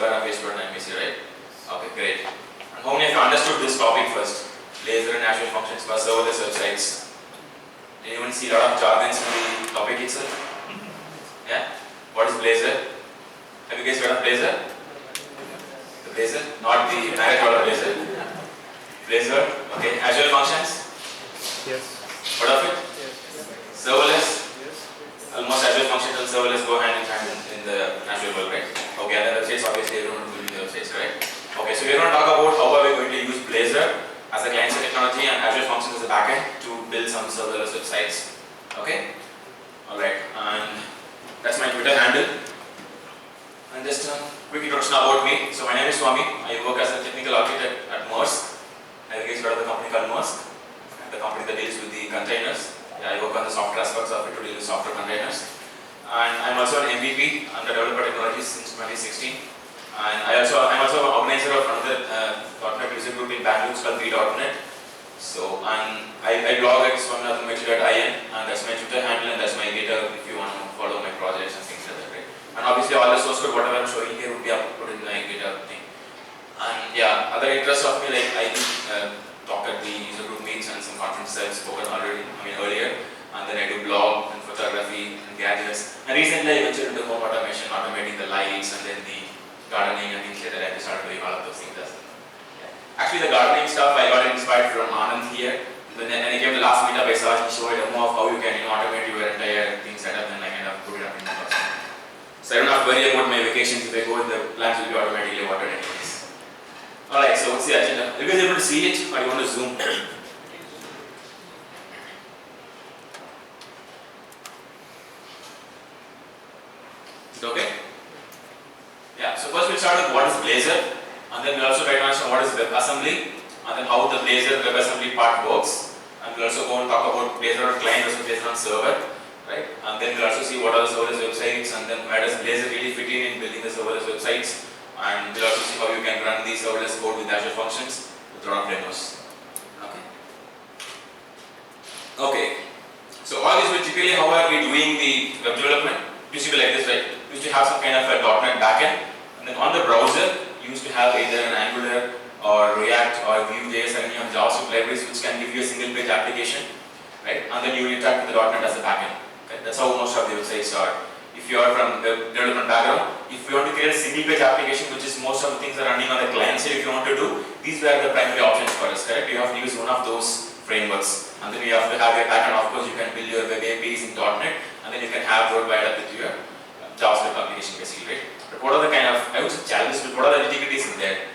aware of ASP.NET MVC, right? Okay, great. And how many of you understood this topic first? Blazor and Azure functions for serverless websites. Anyone see a lot of jargons in the topic itself? Yeah? What is Blazor? Have you guys heard of Blazor? The Blazor? Not the marriage order Blazor. Blazor, okay. Azure functions? Yes. What of it? Yes. Serverless? Yes. Almost Azure functions and serverless go hand in hand in the Azure world, right? Okay, and the websites, obviously everyone will build the websites, right? Okay, so we're going to talk about how are we going to use Blazor as a client-side technology and Azure functions as a backend to build some serverless websites. Okay? Alright, and that's my Twitter handle. And just a quick introduction about me. So my name is Swami. I work as a technical architect at Maersk. Have you guys heard of the company called Maersk? The company that deals with the containers. Yeah, I work on the software aspects of it to deal with software containers. And I'm also an MVP under Developer Technologies since 2016. And I'm also an organizer of another .NET user group in Bangalore called DotNet. So, and I blog at Swaminathan Vetri, and that's my Twitter handle and that's my GitHub if you want to follow my projects and things like that, right? And obviously all the source code, whatever I'm showing here would be put in my GitHub thing. And yeah, other interests of me, like I do talk at the user group meets and some conferences I've spoken earlier. And then I do blog and photography and gadgets. And recently I ventured into home automation, automating the lights and then the gardening and things like that. I just started doing all of those things. Actually, the gardening stuff I got inspired from Anand here. When I came to the last meetup, I saw he showed a demo of how you can automate your entire thing setup, and I kind of put it up in the class. So I don't have to worry about my vacations. If I go, the plans will be automatically watered anyways. Alright, so what's the agenda? Are you guys able to see it, or do you want to zoom? Is it okay? Yeah, so first we'll start with what is Blazor. And then we'll also try to understand what is WebAssembly, and then how the Blazor WebAssembly part works. And we'll also go and talk about Blazor on client versus Blazor on server, right? And then we'll also see what are the serverless websites, and then where does Blazor really fit in building the serverless websites. And we'll also see how you can run the serverless code with Azure functions with a lot of demos. Okay. Okay. So all this will typically how are we doing the web development? It used to be like this, right? We used to have some kind of a .NET backend, and then on the browser you used to have either an Angular or React or Vue.js or any of JavaScript libraries which can give you a single page application, right? And then you interact with the .NET as a backend. Okay? That's how most of the websites are. If you are from the development background, if you want to create a single page application, which is most of the things are running on the client side, if you want to do, these were the primary options for us, correct? You have to use one of those frameworks, and then you have to have your backend. Of course, you can build your web APIs in .NET, and then you can have those wired up with your JavaScript application basically, right? But what are the kind of, I would say challenges, but what are the difficulties in there?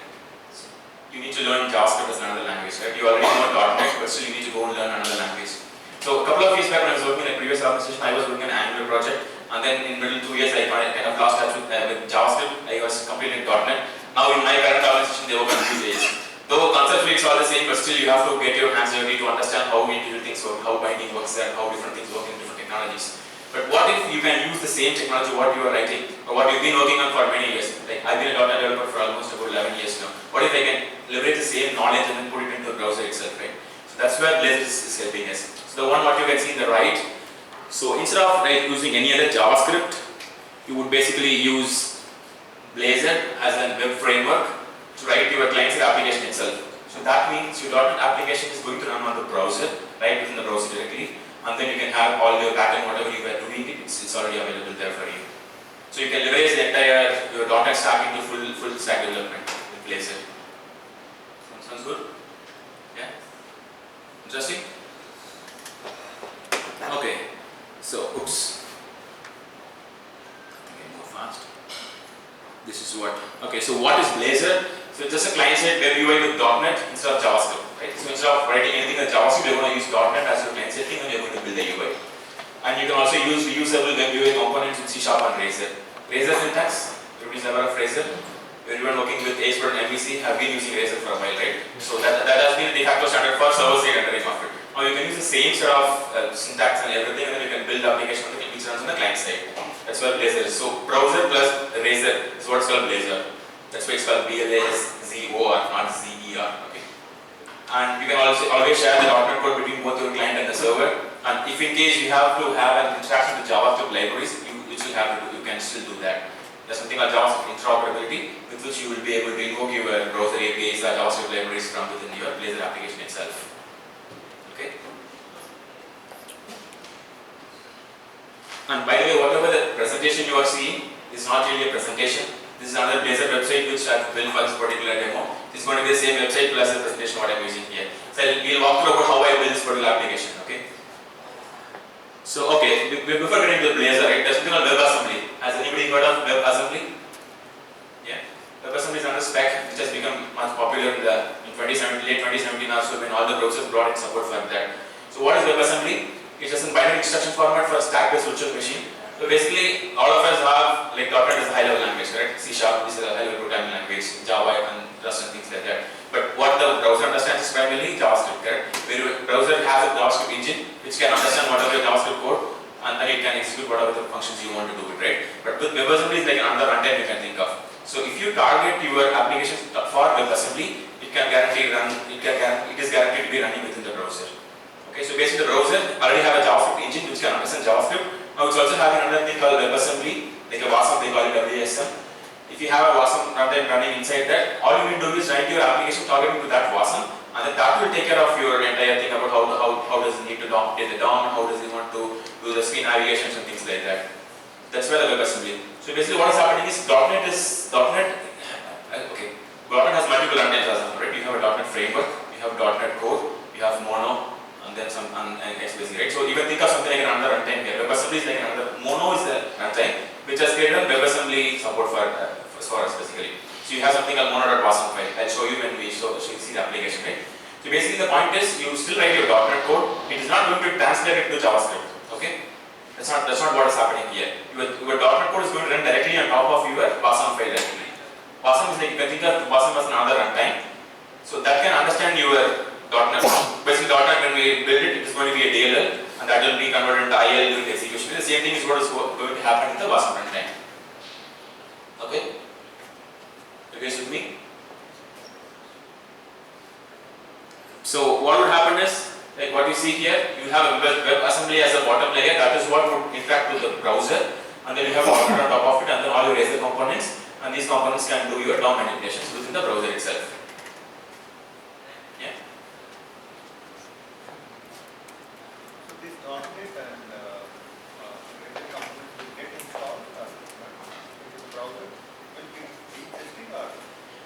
So you need to learn JavaScript as another language, right? You already know .NET, but still you need to go and learn another language. So a couple of years back when I was working in a previous organization, I was working on an Angular project, and then in the middle 2 years I kind of lost touch with JavaScript. I was completely .NET. Now in my current organization, they work on Vue.js. Though conceptually it's all the same, but still you have to get your hands dirty to understand how individual things work, how binding works and how different things work in different technologies. But what if you can use the same technology what you are writing or what you've been working on for many years? Like I've been a .NET developer for almost about 11 years now. What if I can leverage the same knowledge and then put it into the browser itself, right? So that's where Blazor is helping us. So the one what you can see in the right. So instead of using any other JavaScript, you would basically use Blazor as a web framework to write your client-side application itself. So that means your .NET application is going to run on the browser, right within the browser directly. And then you can have all your backend, whatever you were doing, it's already available there for you. So you can leverage the entire your .NET stack into full stack development with Blazor. Sounds good? Yeah? Interesting? Okay. So, oops. Okay, go fast. This is what. Okay, so what is Blazor? So it's just a client-side web UI with .NET instead of JavaScript. Right? So instead of writing anything in JavaScript, you're going to use .NET as your client-side thing and you're going to build a UI. And you can also use reusable web UI components with C# and Razor. Razor syntax, everybody's aware of Razor. Everyone working with ASP.NET MVC have been using Razor for a while, right? So that has been the de facto standard for server-side rendering of it. Now you can use the same sort of syntax and everything, and then you can build the application which runs on the client side. That's what Blazor is. So browser plus Razor is what's called Blazor. That's why it's called BLAZOR, not ZER. Okay. And you can also always share the .NET code between both your client and the server. And if in case you have to have an interaction with JavaScript libraries, you can still do that. There's something called JavaScript interoperability, which which you will be able to invoke your browser APIs or JavaScript libraries from within your Blazor application itself. Okay. And by the way, whatever the presentation you are seeing is not really a presentation. This is another Blazor website which I've built for this particular demo. This is going to be the same website plus the presentation what I'm using here. So we'll walk through about how I build this particular application. Okay. So before getting to Blazor, right, there's something called WebAssembly. Has anybody heard of WebAssembly? Yeah. WebAssembly is another spec which has become much popular in late 2017 or so when all the browsers brought in support for that. So what is WebAssembly? It's just a binary instruction format for a stack-based virtual machine. So basically, all of us have like .NET is a high-level language, right? C# is a high-level programming language, Java and Rust and things like that. But what the browser understands is primarily JavaScript, correct? Where the browser has a JavaScript engine which can understand whatever your JavaScript code and then it can execute whatever the functions you want to do it, right? But with WebAssembly is like another runtime you can think of. So if you target your application for WebAssembly, it is guaranteed to be running within the browser. Okay, so basically the browser already have a JavaScript engine which can understand JavaScript. Now it's also having another thing called WebAssembly, like a WASM, they call it WASM. If you have a WASM runtime running inside that, all you need to do is write your application targeting to that WASM, and then that will take care of your entire thing about how does it need to update the DOM, how does it want to do the screen navigations and things like that. That's where the WebAssembly. So basically what is happening is .NET has multiple runtimes as well, right? You have a .NET framework, you have .NET Core, you have Mono, and then some XBC, right? So you can think of something like another runtime here. WebAssembly is like another, Mono is the runtime which has created a WebAssembly support for us basically. So you have something called mono.wasm file. I'll show you when we see the application, right? So basically the point is you still write your .NET code. It is not going to translate it to JavaScript. Okay? That's not what is happening here. Your .NET code is going to run directly on top of your WASM file directly. WASM is like, you can think of WASM as another runtime. So that can understand your .NET. Basically .NET when we build it, it is going to be a DLL and that will be converted into IL during the execution. The same thing is what is going to happen in the WASM runtime. Okay? You guys with me? So what would happen is, like what you see here, you have a WebAssembly as a bottom layer, that is what would interact with the browser, and then you have .NET on top of it, and then all your Azure components, and these components can do your DOM manipulations within the browser itself. Yeah? So this .NET and related components will get installed into the browser? Will be testing or?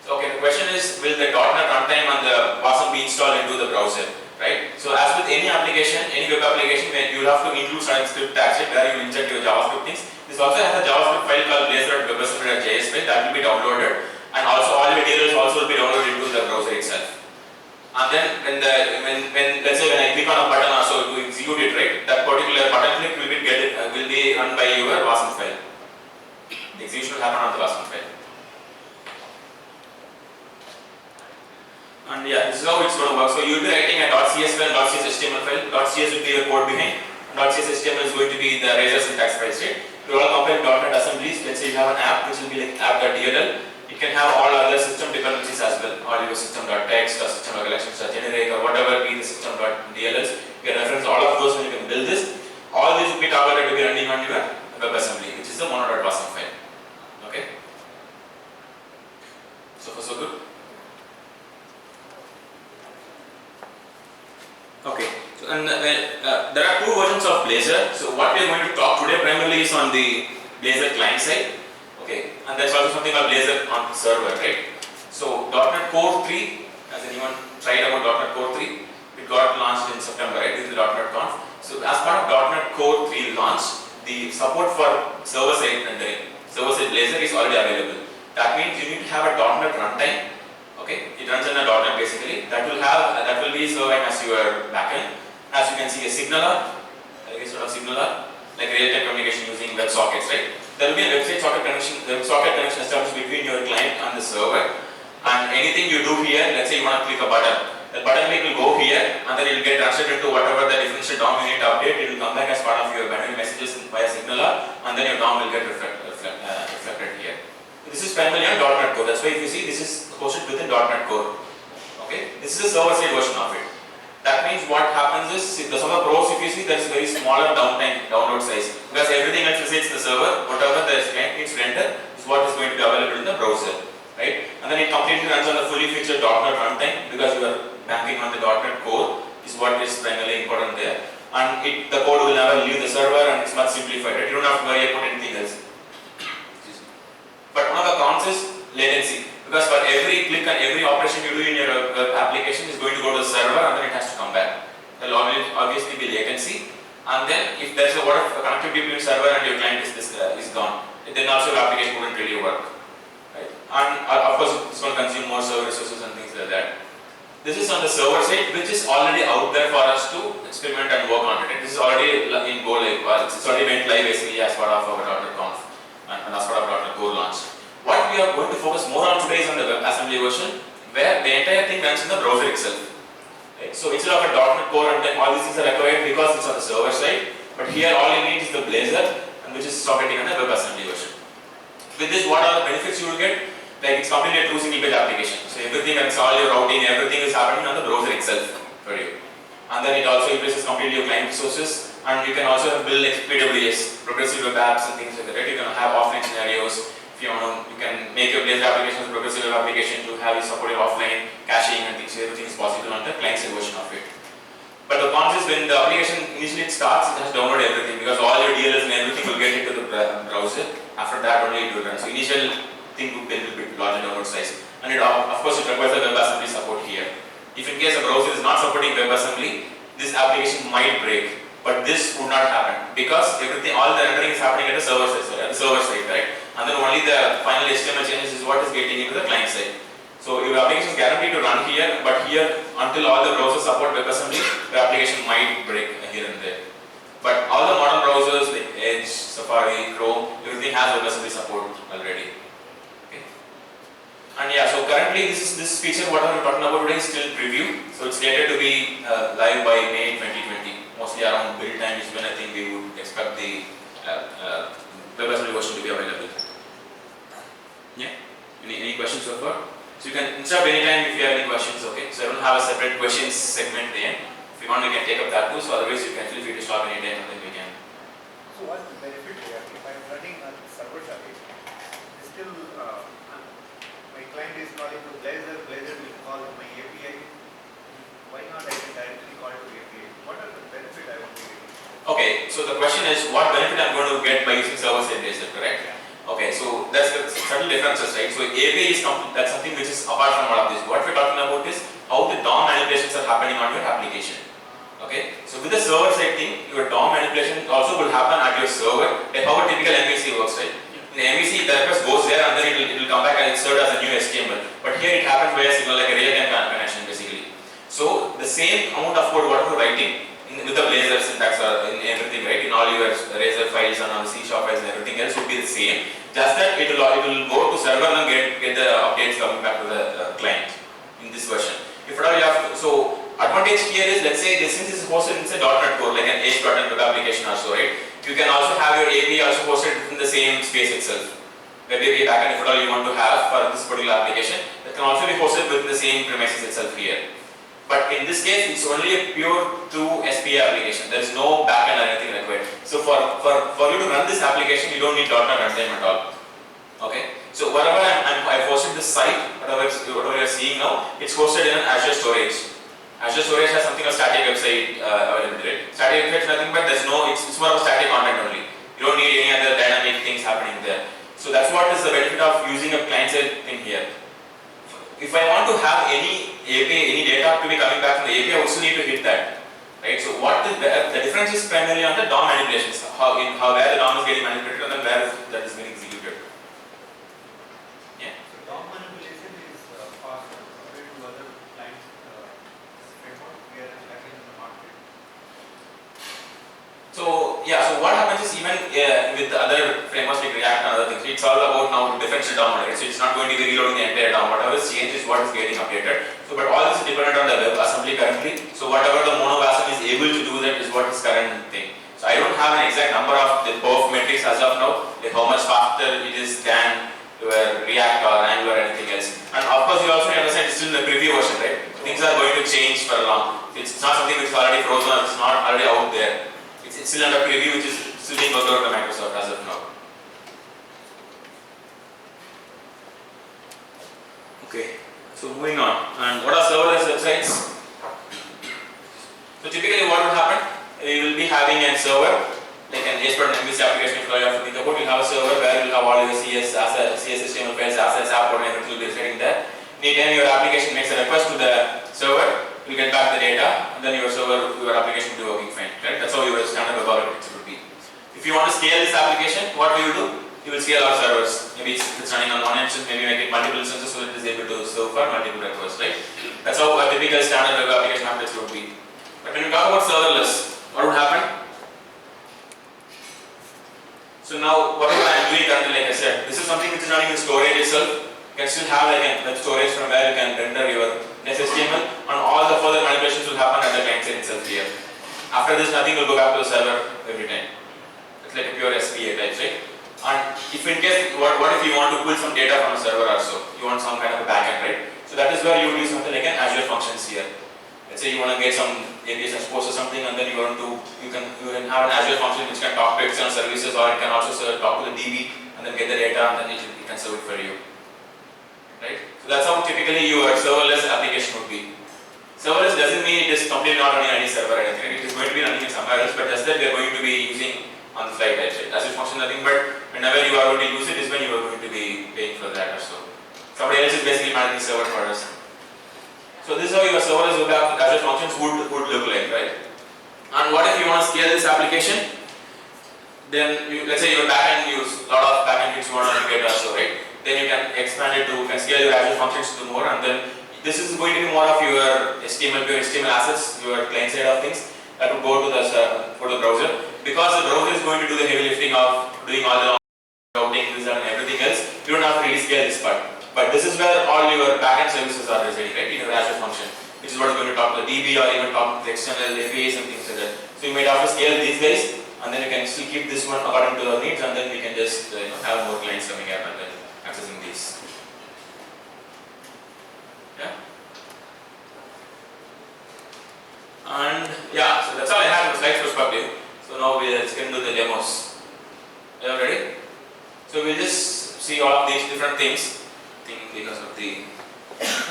So, okay, the question is, will the .NET runtime and the WASM be installed into the browser, right? So as with any application, any web application, you will have to include certain script tags where you inject your JavaScript things. This also has a JavaScript file called blazor.webassembly.js file that will be downloaded, and also all your materials also will be downloaded into the browser itself. And then when let's say when I click on a button also to execute it, right, that particular button click will be run by your WASM file. The execution will happen on the WASM file. And yeah, this is how it's going to work. So you will be writing a .cs file, .cs HTML file. .cs will be your code behind. .cs HTML is going to be the Razor syntax file, right? You all compile .NET assemblies. Let's say you have an app which will be like app.dll. It can have all other system dependencies as well. All your system.text or system.collections.generic or whatever be the system.dlls. You can reference all of those when you can build this. All these will be targeted to be running on your WebAssembly, which is the mono.wasm file. Okay? So far so good? Okay, so and there are two versions of Blazor. So what we are going to talk today primarily is on the Blazor client side. Okay, and there's also something called Blazor on the server, right? So .NET Core 3, has anyone tried about .NET Core 3? It got launched in September, right? This is the .NET Conf. So as part of .NET Core 3 launch, the support for server-side rendering, server-side Blazor is already available. That means you need to have a .NET runtime. Okay, it runs in a .NET basically. That will be serving as your backend. As you can see, a signaler, like a sort of signaler, like real-time communication using WebSockets, right? There will be a WebSocket connection established between your client and the server. And anything you do here, let's say you want to click a button, the button click will go here, and then it will get translated into whatever the differential DOM you need to update. It will come back as part of your binary messages via signaler, and then your DOM will get reflected here. This is primarily on .NET Core. That's why if you see, this is hosted within .NET Core. Okay, this is a server-side version of it. That means what happens is, the server pros, if you see, there is very smaller download size because everything else resides in the server. Whatever the client needs render is what is going to be available in the browser, right? then it completely runs on the fully featured .NET runtime because you are banking on the .NET core is what is primarily important there. And the code will never leave the server and it's much simplified. Right? You don't have to worry about anything else. But one of the cons is latency, because for every click and every operation you do in your web application is going to go to the server and then it has to come back. There will obviously be latency, and then if there is a lot of connectivity between server and your client is gone, then also your application wouldn't really work. Right? And of course it's going to consume more server resources and things like that. This is on the server side, which is already out there for us to experiment and work on it. This is already in Go live, it's already went live basically as part of our .NET Conf and as part of .NET Core launch. What we are going to focus more on today is on the WebAssembly version, where the entire thing runs in the browser itself. Right? So instead of a .NET Core and then all these things are required because it's on the server side, but here all you need is the Blazor, and which is operating on the WebAssembly version. With this, what are the benefits you will get? Like it's completely a true single page application. So everything and all your routing, everything is happening on the browser itself for you. And then it also replaces completely your client resources, and you can also build like PWS, progressive web apps and things like that. You can have offline scenarios. If you want to, you can make your Blazor application a progressive web application to have it supported offline caching and things. Everything is possible on the client side version of it. But the cons is when the application initially starts, it has to download everything because all your DLLs and everything will get into the browser. After that only it will run. So initial thing would be a little bit larger download size, and of course it requires the WebAssembly support here. If in case a browser is not supporting WebAssembly, this application might break, but this would not happen because all the rendering is happening at the server side, right? And then only the final HTML changes is what is getting into the client side. So your application is guaranteed to run here, but here until all the browsers support WebAssembly, the application might break here and there. But all the modern browsers like Edge, Safari, Chrome, everything has WebAssembly support already. And yeah, so currently this feature what I'm talking about today is still preview. So it's slated to be live by May 2020. Mostly around build time is when I think we would expect the WebAssembly version to be available. Yeah? Any questions so far? So you can interrupt anytime if you have any questions, okay? So I don't have a separate questions segment there. If you want, we can take up that too. So otherwise you can feel free to stop anytime and then we can. So what's the benefit here? If I'm running on server side, still my client is calling to Blazor, Blazor will call to my API. Why not I can directly call to API? What are the benefit I want to get? Okay, so the question is what benefit I'm going to get by using server-side Blazor, correct? Okay, so that's the subtle differences, right? So API is that's something which is apart from all of this. What we're talking about is how the DOM manipulations are happening on your application. Okay, so with the server-side thing, your DOM manipulation also will happen at your server, like how a typical MVC works, right? In the MVC, the request goes there and then it will come back and it's served as a new HTML. But here it happens by a signal like a real-time connection basically. So the same amount of code what you're writing with the Blazor syntax or in everything, right? In all your Razor files and all the C# files and everything else would be the same. Just that it will go to server and get the updates coming back to the client in this version. If at all you have to, so advantage here is, let's say since this is hosted in say .NET Core like an ASP.NET web application also, right? You can also have your API also hosted in the same space itself. Web API backend, if at all you want to have for this particular application, that can also be hosted within the same premises itself here. But in this case, it's only a pure through SPA application. There is no backend or anything required. So for you to run this application, you don't need .NET runtime at all. Okay. So whatever I've hosted this site, whatever you're seeing now, it's hosted in an Azure storage. Azure storage has something called static website available, right? Static website is nothing but it's more of static content only. You don't need any other dynamic things happening there. So that's what is the benefit of using a client-side thing here. If I want to have any API, any data to be coming back from the API, I also need to hit that, right? So what is the difference is primarily on the DOM manipulations, where the DOM is getting manipulated and then where that is being executed. Yeah. So DOM manipulation is fast compared to other clients framework we are having in the market. So yeah, so what happens is even with the other frameworks like React and other things, it's all about now differential DOM, right? So it's not going to be reloading the entire DOM. Whatever is changed is what is getting updated. So but all this is dependent on the WebAssembly currently. So whatever the MonoWASM is able to do that is what is current thing. So I don't have an exact number of the perf metrics as of now, like how much faster it is than React or Angular or anything else. And of course you also understand it's still in the preview version, right? Things are going to change for long. It's not something which is already frozen, it's not already out there. It's still under preview, which is still being worked out by Microsoft as of now. Okay, so moving on. And what are serverless websites? So typically what will happen, you will be having a server, like an ASP.NET MVC application, if you have to think about, you have a server where you have all your CS, assets, CS HTML files, assets, app code, and everything will be residing there. Anytime your application makes a request to the server, you get back the data, and then your server, your application will be working fine. Right? That's how your standard web architecture would be. If you want to scale this application, what will you do? You will scale our servers. Maybe if it's running on one instance, maybe make it multiple instances so that it is able to serve for multiple requests, right? That's how a typical standard web application architecture would be. But when you talk about serverless, what would happen? So now, whatever I am doing currently, like I said, this is something which is running in storage itself. You can still have like a web storage from where you can render your HTML, and all the further manipulations will happen at the client side itself here. After this, nothing will go back to the server every time. It's like a pure SPA type, right? And if in case, what if you want to pull some data from a server also? You want some kind of a backend, right? So that is where you would use something like an Azure functions here. Let's say you want to get some APIs exposed or something, and then you can have an Azure function which can talk to external services, or it can also talk to the DB and then get the data, and then it can serve it for you. Right? So that's how typically your serverless application would be. Serverless doesn't mean it is completely not running any server or anything. It is going to be running it somewhere else, but just that we are going to be using on the fly type. Right? Azure function nothing, but whenever you are going to use it is when you are going to be paying for that or so. Somebody else is basically managing the server for us. So this is how your serverless Azure functions would look like, right? And what if you want to scale this application? Then let's say your backend use a lot of backend things you want to get also, right? Then you can expand it to, you can scale your Azure functions to more, and then this is going to be more of your HTML, pure HTML assets, your client side of things that will go to the browser, because the browser is going to do the heavy lifting of doing all the routing, this and everything else. You don't have to really scale this part. But this is where all your backend services are residing, right, in your Azure function, which is what is going to talk to the DB or even talk to the external APIs and things like that. So you might have to scale these guys, and then you can still keep this one according to your needs, and then we can just have more clients coming up and then accessing these. Yeah. And yeah, so that's all I have from the slides perspective. So now let's get into the demos. Are you ready? So we'll just see all of these different things. I think because of the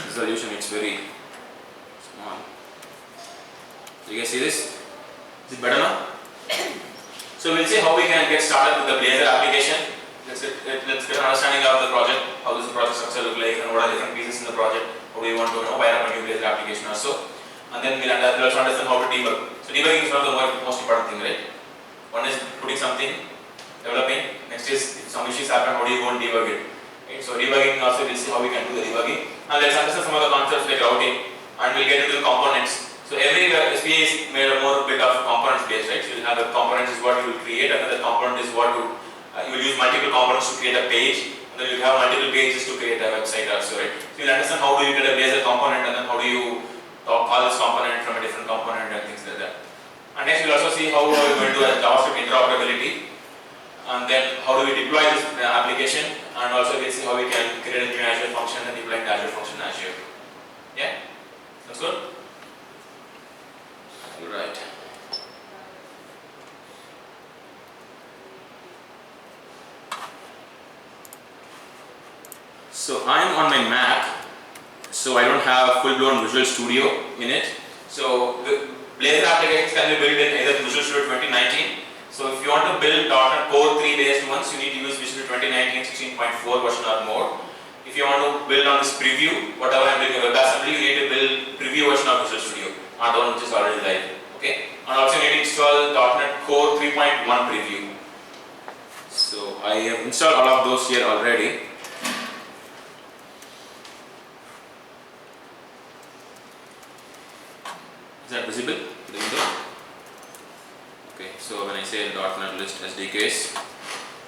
resolution it's very small. So you can see this? Is it better now? So we'll see how we can get started with the Blazor application. Let's get an understanding of the project, how does the project structure look like, and what are different pieces in the project, how do you want to wire up a new Blazor application or so. And then we'll also understand how to debug. So debugging is one of the most important things, right? One is putting something, developing. Next is if some issues happen, how do you go and debug it? Right? So debugging also we'll see how we can do the debugging. And let's understand some of the concepts like routing, and we'll get into the components. So every SPA is made a more bit of components based, right? So you'll have the components is what you will create, another component is what you will use multiple components to create a page, and then you have multiple pages to create a website also, right? So you'll understand how do you get a Blazor component, and then how do you call this component from a different component and things like that. And next we'll also see how we are going to do a JavaScript interoperability, and then how do we deploy this application, and also we'll see how we can create a new Azure function and deploy the Azure function in Azure. Yeah? That's good? Alright. So I'm on my Mac, so I don't have full-blown Visual Studio in it. So the Blazor applications can be built in either Visual Studio 2019. So if you want to build .NET Core 3 based ones, you need to use Visual Studio 2019 16.4 version or more. If you want to build on this preview, whatever I'm doing a WebAssembly, you need to build preview version of Visual Studio, not the one which is already live. Okay? And also you need to install .NET Core 3.1 preview. So I have installed all of those here already. Is that visible? The window? Okay, so when I say .NET list SDKs,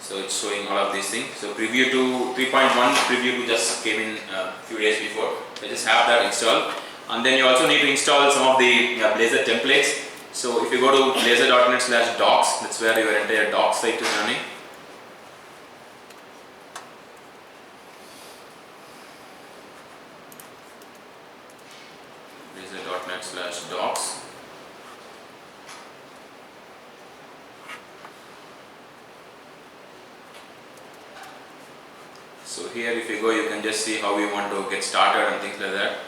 so it's showing all of these things. So preview to 3.1, preview to just came in a few days before. I just have that installed. And then you also need to install some of the Blazor templates. So if you go to blazor.net/docs, that's where your entire docs site is running. blazor.net/docs. So here if you go, you can just see how we want to get started and things like that.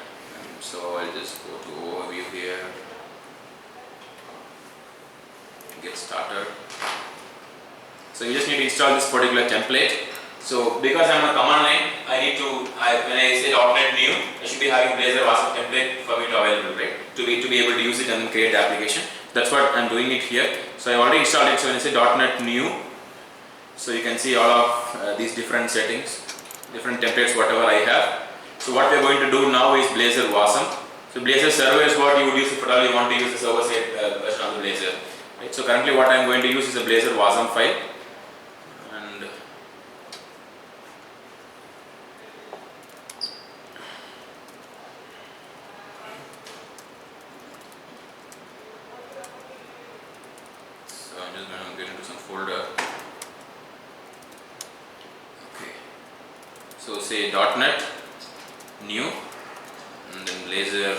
So I'll just go to overview here, get started. So you just need to install this particular template. So because I'm on a command line, I need to, when I say .NET new, I should be having Blazor Awesome template for me to available, right? To be able to use it and then create the application. That's what I'm doing it here. So I already installed it. So when I say .NET new, so you can see all of these different settings, different templates, whatever I have. So what we are going to do now is Blazor Awesome. So Blazor server is what you would use if at all you want to use the server side version of the Blazor. Right? So currently what I am going to use is a Blazor Awesome file. And so I'm just going to get into some folder. Okay. So say .NET new and then Blazor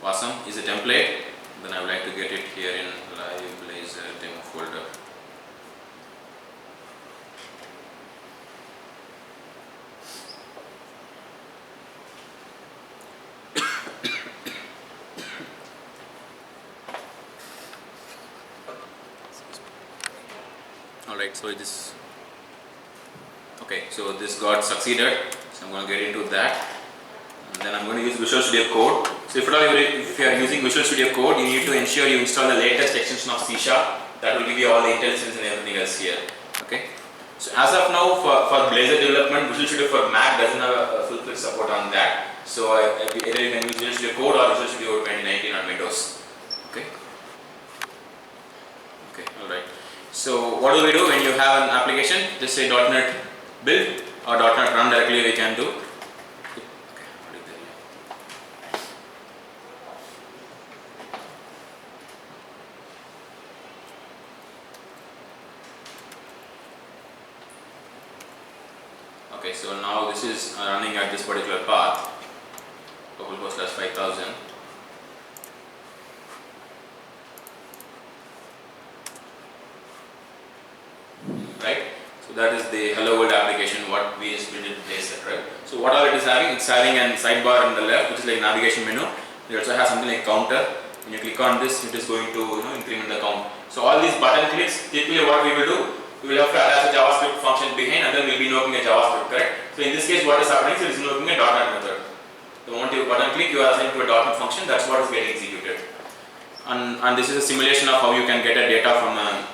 Awesome is a template. Then I would like to get it here in live Blazor demo folder. Alright, so this, okay, so this got succeeded. So I'm going to get into that. And then I'm going to use Visual Studio Code. So if you are using Visual Studio Code, you need to ensure you install the latest extension of C#. That will give you all the intelligence and everything else here. Okay. So as of now, for Blazor development, Visual Studio for Mac doesn't have a full-fledged support on that. So either you can use Visual Studio Code or Visual Studio 2019 on Windows. Okay. Okay. All right. So what do we do when you have an application? Just say .NET build or .NET run directly. We can do. Okay, so now this is running at this particular path, localhost / 5000. Right? So that is the Hello World application what we just built in Blazor, right? So what all it is having? It's having a sidebar on the left, which is like navigation menu. It also has something like counter. When you click on this, it is going to increment the count. So all these button clicks, typically what we will do, we will have to attach a JavaScript function behind and then we will be invoking a JavaScript, correct? So in this case what is happening is it is invoking a .NET method. The moment you button click, you are assigned to a .NET function, that's what is getting executed. And this is a simulation of how you can get a data from an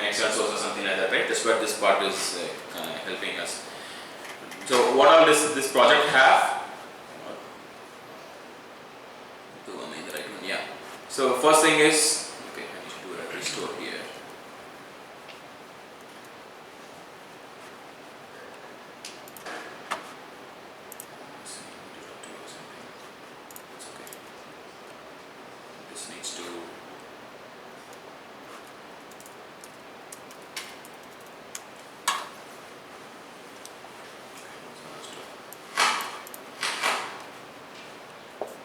Excel source or something like that, right? That's what this part is helping us. So what all this project have? The right one, yeah. So first thing is, okay, I need to do a restore here.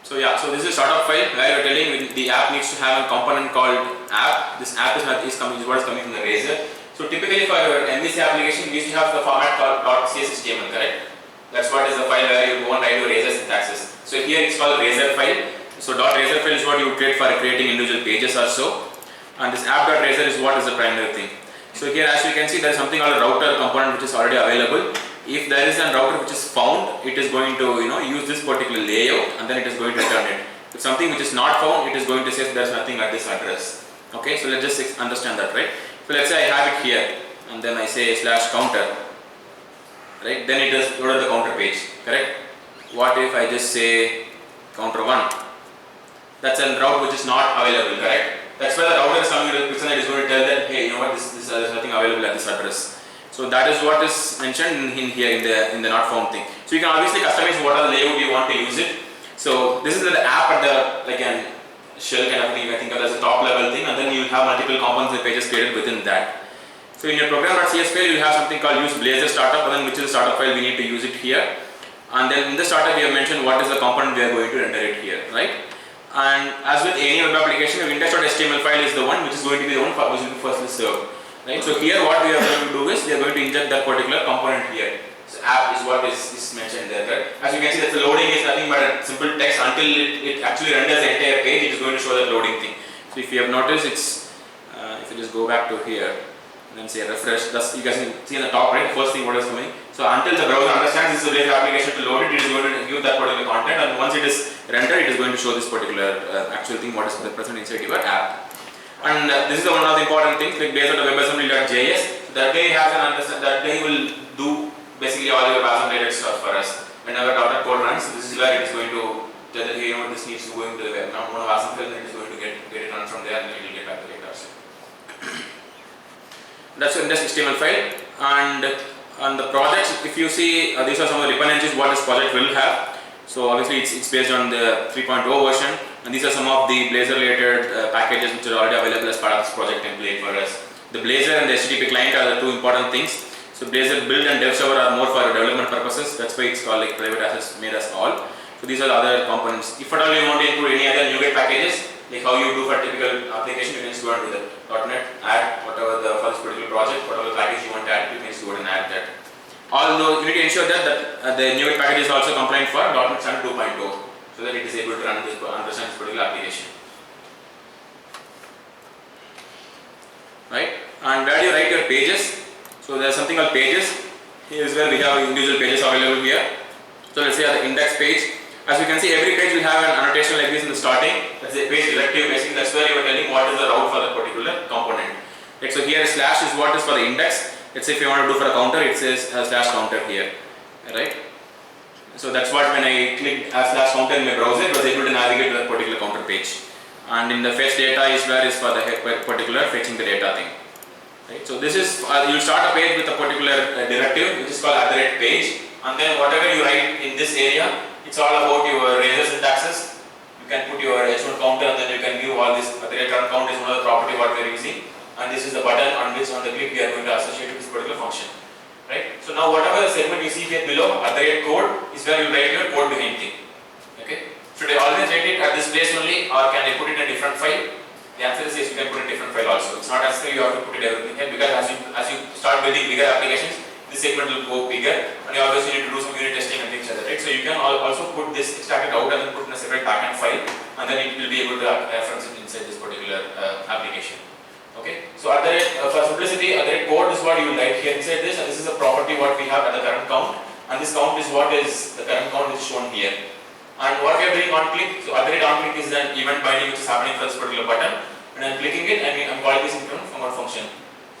So yeah, so this is a startup file where you are telling the app needs to have a component called app. This app is what is coming from the Razor. So typically for your MVC application, you used to have the format called .cshtml, correct? That's what is the file where you go and write your Razor syntaxes. So here it's called Razor file. So .razor file is what you create for creating individual pages or so. And this app.razor is what is the primary thing. So here as you can see, there is something called a router component which is already available. If there is a router which is found, it is going to use this particular layout and then it is going to return it. If something which is not found, it is going to say there is nothing at this address. Okay, so let's just understand that, right? So let's say I have it here and then I say /counter, right? Then it does load the counter page, correct? What if I just say counter 1? That's a route which is not available, correct? That's why the router is coming to the picture and it is going to tell that, hey, you know what, there is nothing available at this address. So that is what is mentioned in here in the not found thing. So you can obviously customize what are the layout you want to use it. So this is the app at the like an shell kind of thing. I think of as a top level thing, and then you will have multiple components and pages created within that. So in your program.cs file you will have something called use Blazor startup, and then which is the startup file we need to use it here. And then in the startup we have mentioned what is the component we are going to render it here, right? And as with any web application, your index.html file is the one which is going to be the one which will be firstly served. Right? So here what we are going to do is we are going to inject that particular component here. So app is what is mentioned there, right? As you can see that the loading is nothing but a simple text until it actually renders the entire page, it is going to show that loading thing. So if you have noticed, it's if you just go back to here and then say refresh, thus you guys can see in the top right, first thing what is coming. So until the browser understands this is a Blazor application to load it, it is going to give that particular content, and once it is rendered, it is going to show this particular actual thing what is present inside your app. And this is one of the important things, like Blazor.webassembly.js. That day has an that day will do basically all your WASM related stuff for us. Whenever .NET code runs, this is where it is going to tell that this needs to go into the web. Now one WASM file, then it is going to get it run from there, and it will get back the data. That's an index HTML file. And on the projects, if you see, these are some of the dependencies what this project will have. So obviously it's based on the 3.0 version, and these are some of the Blazor related packages which are already available as part of this project template for us. The Blazor and the HTTP client are the two important things. So Blazor build and dev server are more for development purposes. That's why it's called like private assets made as all. So these are the other components. If at all you want to include any other NuGet packages, like how you do for typical application, you can just go and do that. .NET, add whatever for this particular project, whatever package you want to add, you can just go and add that. Although you need to ensure that the NuGet package is also compliant for .NET Standard 2.0, so that it is able to run this understand this particular application. Right? And where do you write your pages? So there is something called pages. Here is where we have individual pages available here. So let's say at the index page. As you can see, every page will have an annotation like this in the starting. That's a page directive. Basically, that's where you are telling what is the route for that particular component. Right, so here slash is what is for the index. Let's say if you want to do for a counter, it says slash counter here. Right? So that's what when I clicked slash counter in my browser, it was able to navigate to that particular counter page. And in the fetch data is where is for the particular fetching the data thing. Right? So this is you start a page with a particular directive which is called @page, and then whatever you write in this area, it's all about your razor syntaxes. You can put your h1 counter, and then you can give all this. @run count is one of the property what we are using, and this is the button on which on the click we are going to associate with this particular function. Right? So now whatever segment you see here below @code is where you write your code behind thing. Okay? Should I always write it at this place only, or can I put it in a different file? The answer is yes, you can put it in a different file also. It's not necessary you have to put it everything here, because as you start building bigger applications, this segment will go bigger, and you obviously need to do some unit testing and things like that, right? So you can also put this, extract it out and then put in a separate backend file, and then it will be able to reference it inside this particular application. Okay? So for simplicity, code is what you will write here inside this, and this is a property what we have at the current count, and this count is what is the current count is shown here. And what we are doing on click, so on click is an event binding which is happening for this particular button, and I am clicking it, and I'm calling this increment from one function.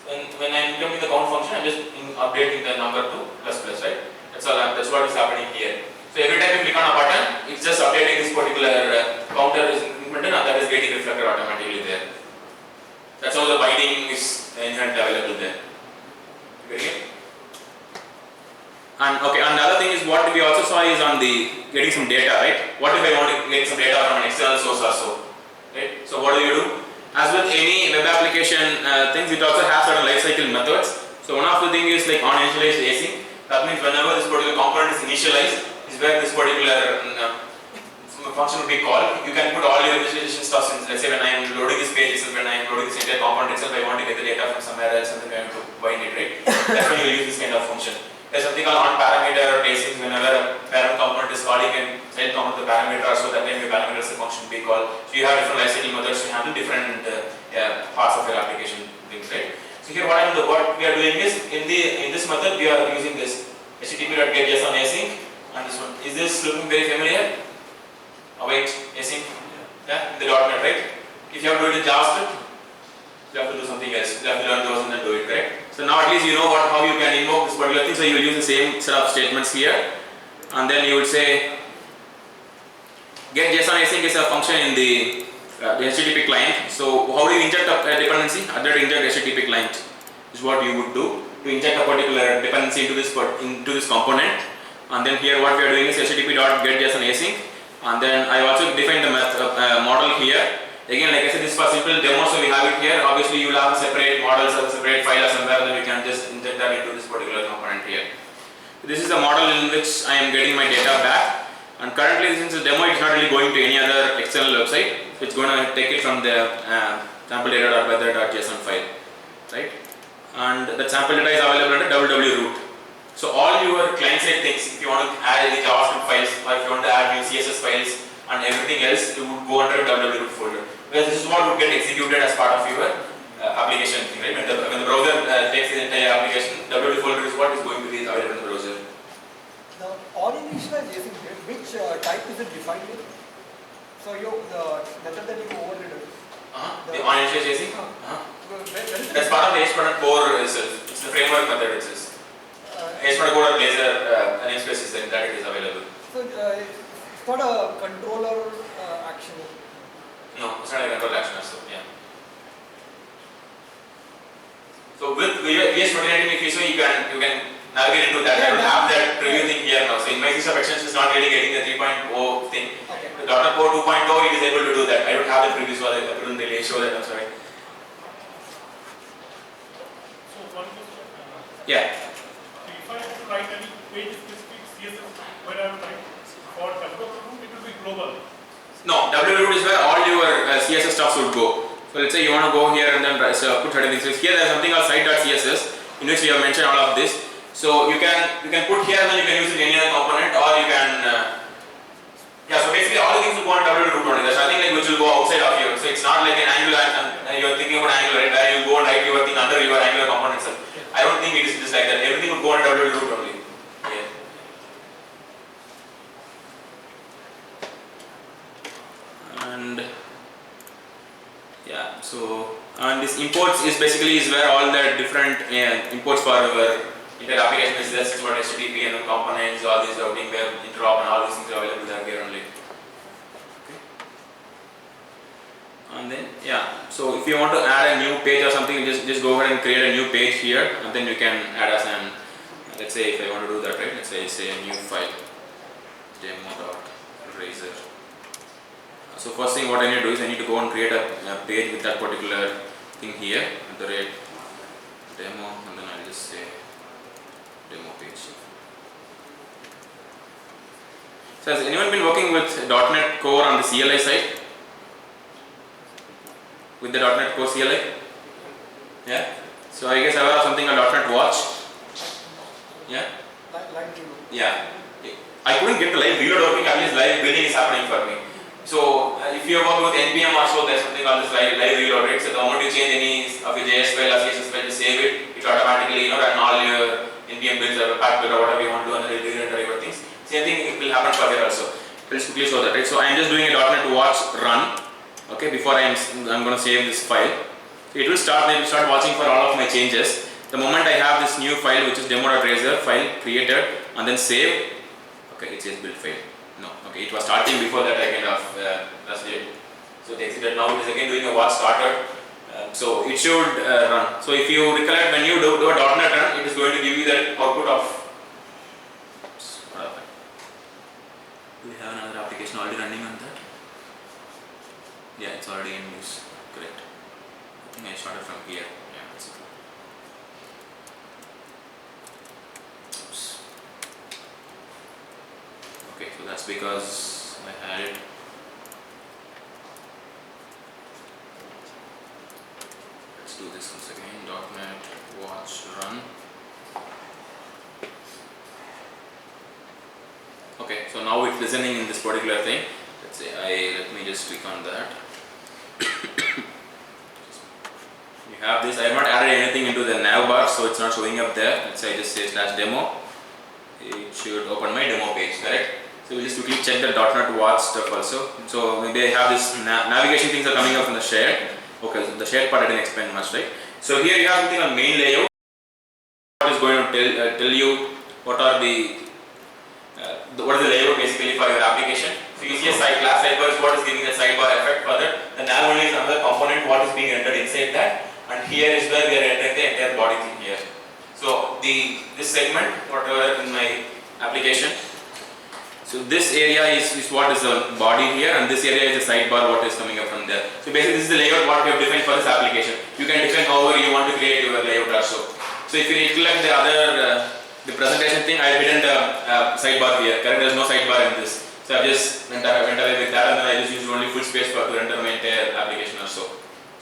And when I am incrementing the count function, I'm just updating the number to ++, right? That's what is happening here. So every time you click on a button, it's just updating this particular counter is incremented, and that is getting reflected automatically there. That's how the binding is inherently available there. Getting it? And okay, and the other thing is what we also saw is on the getting some data, right? What if I want to get some data from an external source also, right? So what do? As with any web application things, it also has certain lifecycle methods. So one of the things is like on initialized async. That means whenever this particular component is initialized, is where this particular function will be called. You can put all your initialization stuff in. Let's say when I am loading this page itself, when I am loading this entire component itself, I want to get the data from somewhere else, and then I have to bind it, right? That's when you use this kind of function. There's something called on parameter async. Whenever a parent component is calling and child component the parameter, so that time your parameter is a function be called. So you have different lifecycle methods to handle different parts of your application things, right? So here what we are doing is in this method we are using this http.getJSON-async, and this one. Is this looking very familiar? Await async, yeah, in the .NET, right? If you have to do it in JavaScript, you have to do something else. You have to learn those and then do it, right? So now at least you know how you can invoke this particular thing. So you will use the same set of statements here, and then you would say get JSON async is a function in the HTTP client. So how do you inject a dependency? Inject HTTP client is what you would do to inject a particular dependency into this component. And then here what we are doing is http.getJSON async, and then I also defined the model here. Again, like I said, this is for simple demo, so we have it here. Obviously, you will have separate models or separate file or somewhere, then we can just inject that into this particular component here. This is a model in which I am getting my data back, and currently since the demo is not really going to any other external website, so it's going to take it from the sample data.weather.json file, right? And that sample data is available under www root. So all your client-side things, if you want to add any JavaScript files or if you want to add new CSS files and everything else, it would go under a www folder. Because this is what would get executed as part of your application thing, right? When the browser takes the entire application, www folder is what is going to be available in the browser. Now, on initialization, which type is it defined with? So the method that you overridden. The on initialization? That's part of the ASP.NET Core itself. It's the framework method itself. ASP.NET Core or Blazor namespace is there, that it is available. So it's not a controller action. No, it's not a control action also. Yeah. So with VS2019 you can navigate into that. I don't have that preview thing here now. So in my system actions is not really getting the 3.0 thing. Okay. The .NET Core 2.0 it is able to do that. I don't have the preview, so I couldn't really show that. I'm sorry. So one question. Yeah. If I have to write any page specific CSS where I will write for developer root, it will be global. No, www is where all your CSS stuff should go. So let's say you want to go here and then put certain things. So here there is something called site.css in which we have mentioned all of this. So you can put here and then you can use it in any other component, or you can so basically all the things will go on www root only. There's nothing like which will go outside of you. So it's not like an Angular and you're thinking about Angular, right? Where you go and write your thing under your Angular component itself. I don't think it is just like that. Everything will go on www root only. Yeah. And yeah, so and this imports is basically where all the different imports for our internet application is. That's what HTTP and components, all these routing, web, interop, and all these things are available there here only. Okay. And then so if you want to add a new page or something, just go ahead and create a new page here, and then you can add as an let's say if I want to do that, right? Let's say a new file demo.razor. So first thing what I need to do is I need to go and create a page with that particular thing here at the rate demo, and then I'll just say demo page. So has anyone been working with .NET Core on the CLI side? With the .NET Core CLI? Yeah? So I guess I have something called .NET Watch. Yeah? Live view. Yeah. I couldn't get the live reload working, at least live building is happening for me. So if you work with NPM also, there's something called this live reload, right? So the moment you change any of your JS file or CSS file, to save it, it automatically run all your NPM builds or pack build or whatever you want to do, and then it will render your things. Same thing it will happen for here also. Let's quickly show that, right? So I'm just doing a .NET Watch run, okay, before I'm going to save this file. So it will start watching for all of my changes. The moment I have this new file, which is demo.razor file created, and then save, okay, it says build file. No, okay, it was starting before that I kind of pressed it. So it exited. Now it is again doing a watch starter. So it should run. So if you recollect, when you do a .NET run, it is going to give you the output of. Do we have another application already running on that? Yeah, it's already in use. Correct. I think I started from here. Yeah, that's it. Oops. Okay, so that's because I had it. Let's do this once again. .NET Watch run. Okay, so now it's listening in this particular thing. Let's say let me just click on that. You have this. I have not added anything into the nav bar, so it's not showing up there. Let's say I just say /demo. It should open my demo page, correct? So we'll just quickly check the .NET Watch stuff also. So maybe I have this navigation things are coming up from the shared. Okay, so the shared part I didn't explain much, right? So here you have something on main layout. What is going to tell you what are what is the layout basically for your application. So you see a side class sidebar is what is giving the sidebar effect for that. The nav only is another component what is being rendered inside that, and here is where we are rendering the entire body thing here. So this segment, whatever in my application. So this area is what is the body here, and this area is the sidebar what is coming up from there. So basically this is the layout what we have defined for this application. You can define however you want to create your layout also. So if you recollect the other the presentation thing, I have hidden the sidebar here. Correct? There is no sidebar in this. So I just went away with that, and then I just used only full space to render my entire application also.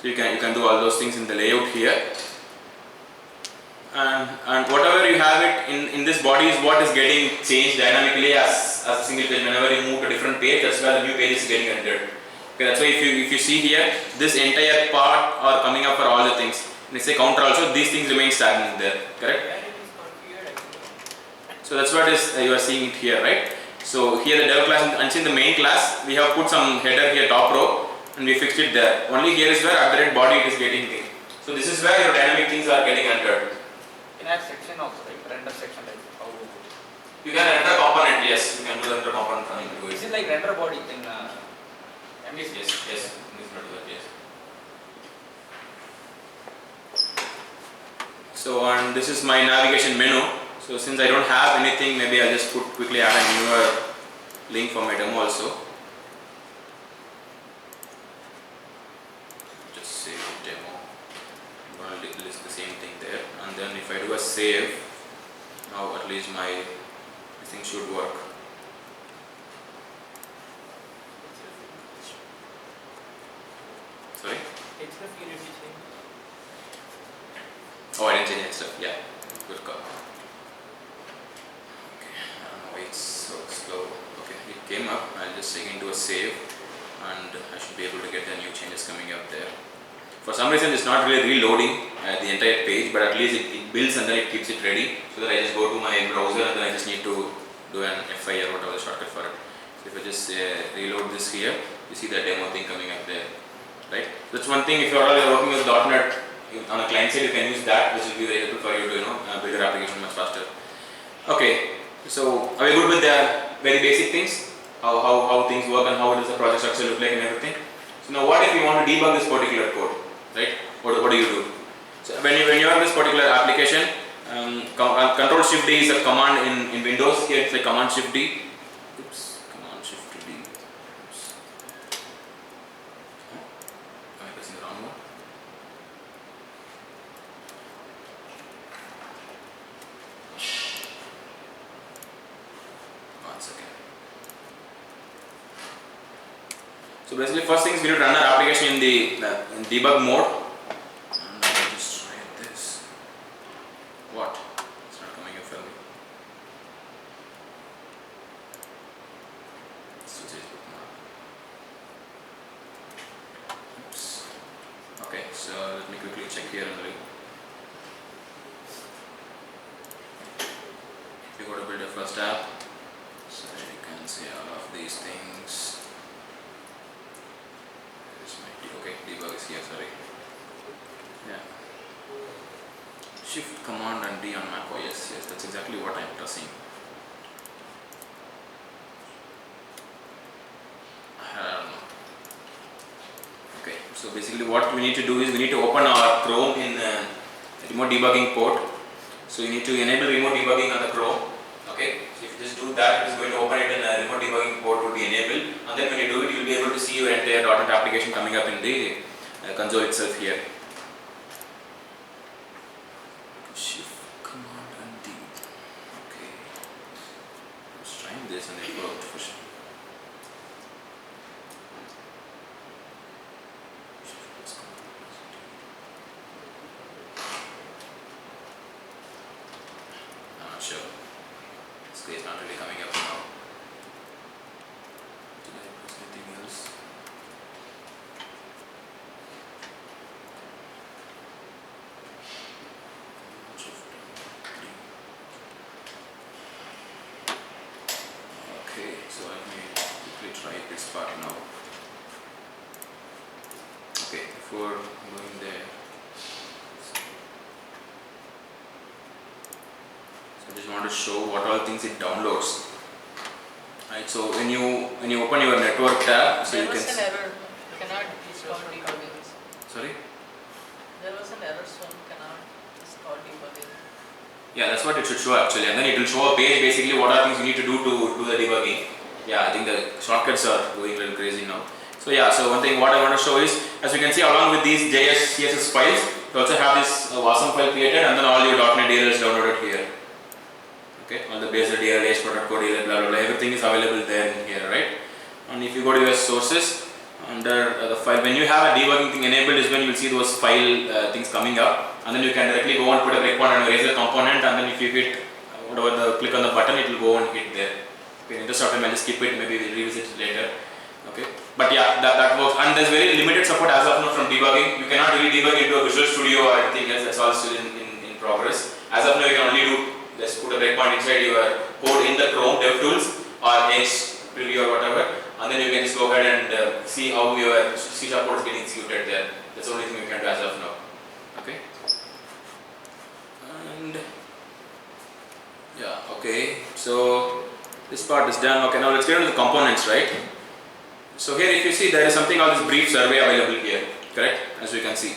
So you can do all those things in the layout here. and whatever you have it in this body is what is getting changed dynamically as a single page. Whenever you move to a different page, that's where the new page is getting entered. Okay, that's why if you see here, this entire part are coming up for all the things. Let's say counter also, these things remain stagnant there, correct? So that's what is you are seeing it here, right? So here the dev class and in the main class we have put some header here top row and we fixed it there. Only here is where at the body it is getting thing. So this is where your dynamic things are getting entered. In that section also, like render section, like how You can render component, yes, you can do the render component from into is it. it like render body in MVC? Yes, yes, this will do that, yes. So and this is my navigation menu. So since I don't have anything, maybe I'll just quickly add a newer link for my demo also. Just save demo. I'm going to list the same thing there, and then if I do a save, now at least my this thing should work. Sorry? Oh, I didn't change that stuff. Yeah, good call. Okay, I don't know why it's so slow. Okay, it came up. I'll just take into a save, and I should be able to get the new changes coming up there. For some reason, it's not really reloading the entire page, but at least it builds and then it keeps it ready. So that I just go to my browser and then I just need to do an FI or whatever the shortcut for it. So if I just reload this here, you see the demo thing coming up there, right? That's one thing. If you're already working with .NET on a client side, you can use that, which will be very helpful for you to build your application much faster. Okay, so are we good with the very basic things? How things work and how does the project structure look like and everything? So now what if you want to debug this particular code, right? What do you do? So when you have this particular application, Control Shift D is a command in Windows. Here it's like Command Shift D. Oops, Command Shift D. Oops. Am I pressing the wrong one? One second. So basically, first thing is we need to run our application in the in debug mode. And I'll just try this. What? It's not coming up for me. So oops. Okay, so let me quickly check here and if you go to build a first app, so you can see all of these things. Okay, debug is here, sorry. Yeah. Shift Command and D on Mac. Oh yes, that's exactly what I'm pressing. I don't know. Okay, so basically what we need to do is we need to open our Chrome in remote debugging port. So you need to enable remote debugging on the Chrome. Okay, so if you just do that, it is going to open it in a remote debugging port will be enabled, and then when you do it, you will be able to see your entire .NET application coming up in the console itself here. Shift Command and D. Okay, let's try this and it worked for sure. I'm not sure. It's not really coming up now. Did I press anything else? Okay, so let me quickly try this part now. Okay, before going there, I just want to show what all things it downloads. Right, so when you open your network tab, so There you was can an error. Cannot install debugging. sorry. There was an error, so cannot install debugging. Yeah, that's what it should show actually, and then it will show a page basically what are things you need to do the debugging. Yeah, I think the shortcuts are going a little crazy now. So yeah, so one thing what I want to show is, as you can see along with these JS CSS files, you also have this awesome file created and then all your .NET DLLs downloaded here. Okay, all the Blazor DLL, ASP.NET Core DLL, blah blah blah, everything is available there in here, right? And if you go to your sources, Under the file, when you have a debugging thing enabled is when you will see those file things coming up, and then you can directly go and put a breakpoint and erase the component, and then if you hit whatever the click on the button, it will go and hit there. Okay, in interest of time, I'll just skip it, maybe we'll revisit it later. Okay, but yeah, that works, and there's very limited support as of now from debugging. You cannot really debug into a Visual Studio or anything else, that's all still in progress. As of now, you can only do, let's put a breakpoint inside your code in the Chrome DevTools or Edge preview or whatever, and then you can just go ahead and see how your C# code is getting executed there. That's the only thing you can do as of now. Okay, and yeah, okay, so this part is done. Okay, now let's get into the components, right? So here if you see, there is something called this brief survey available here, correct? As you can see,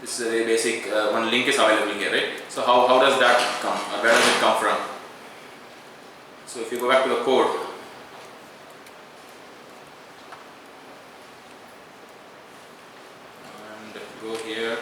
this is a very basic one link is available here, right? So how does that come, or where does it come from? So if you go back to the code, and go here,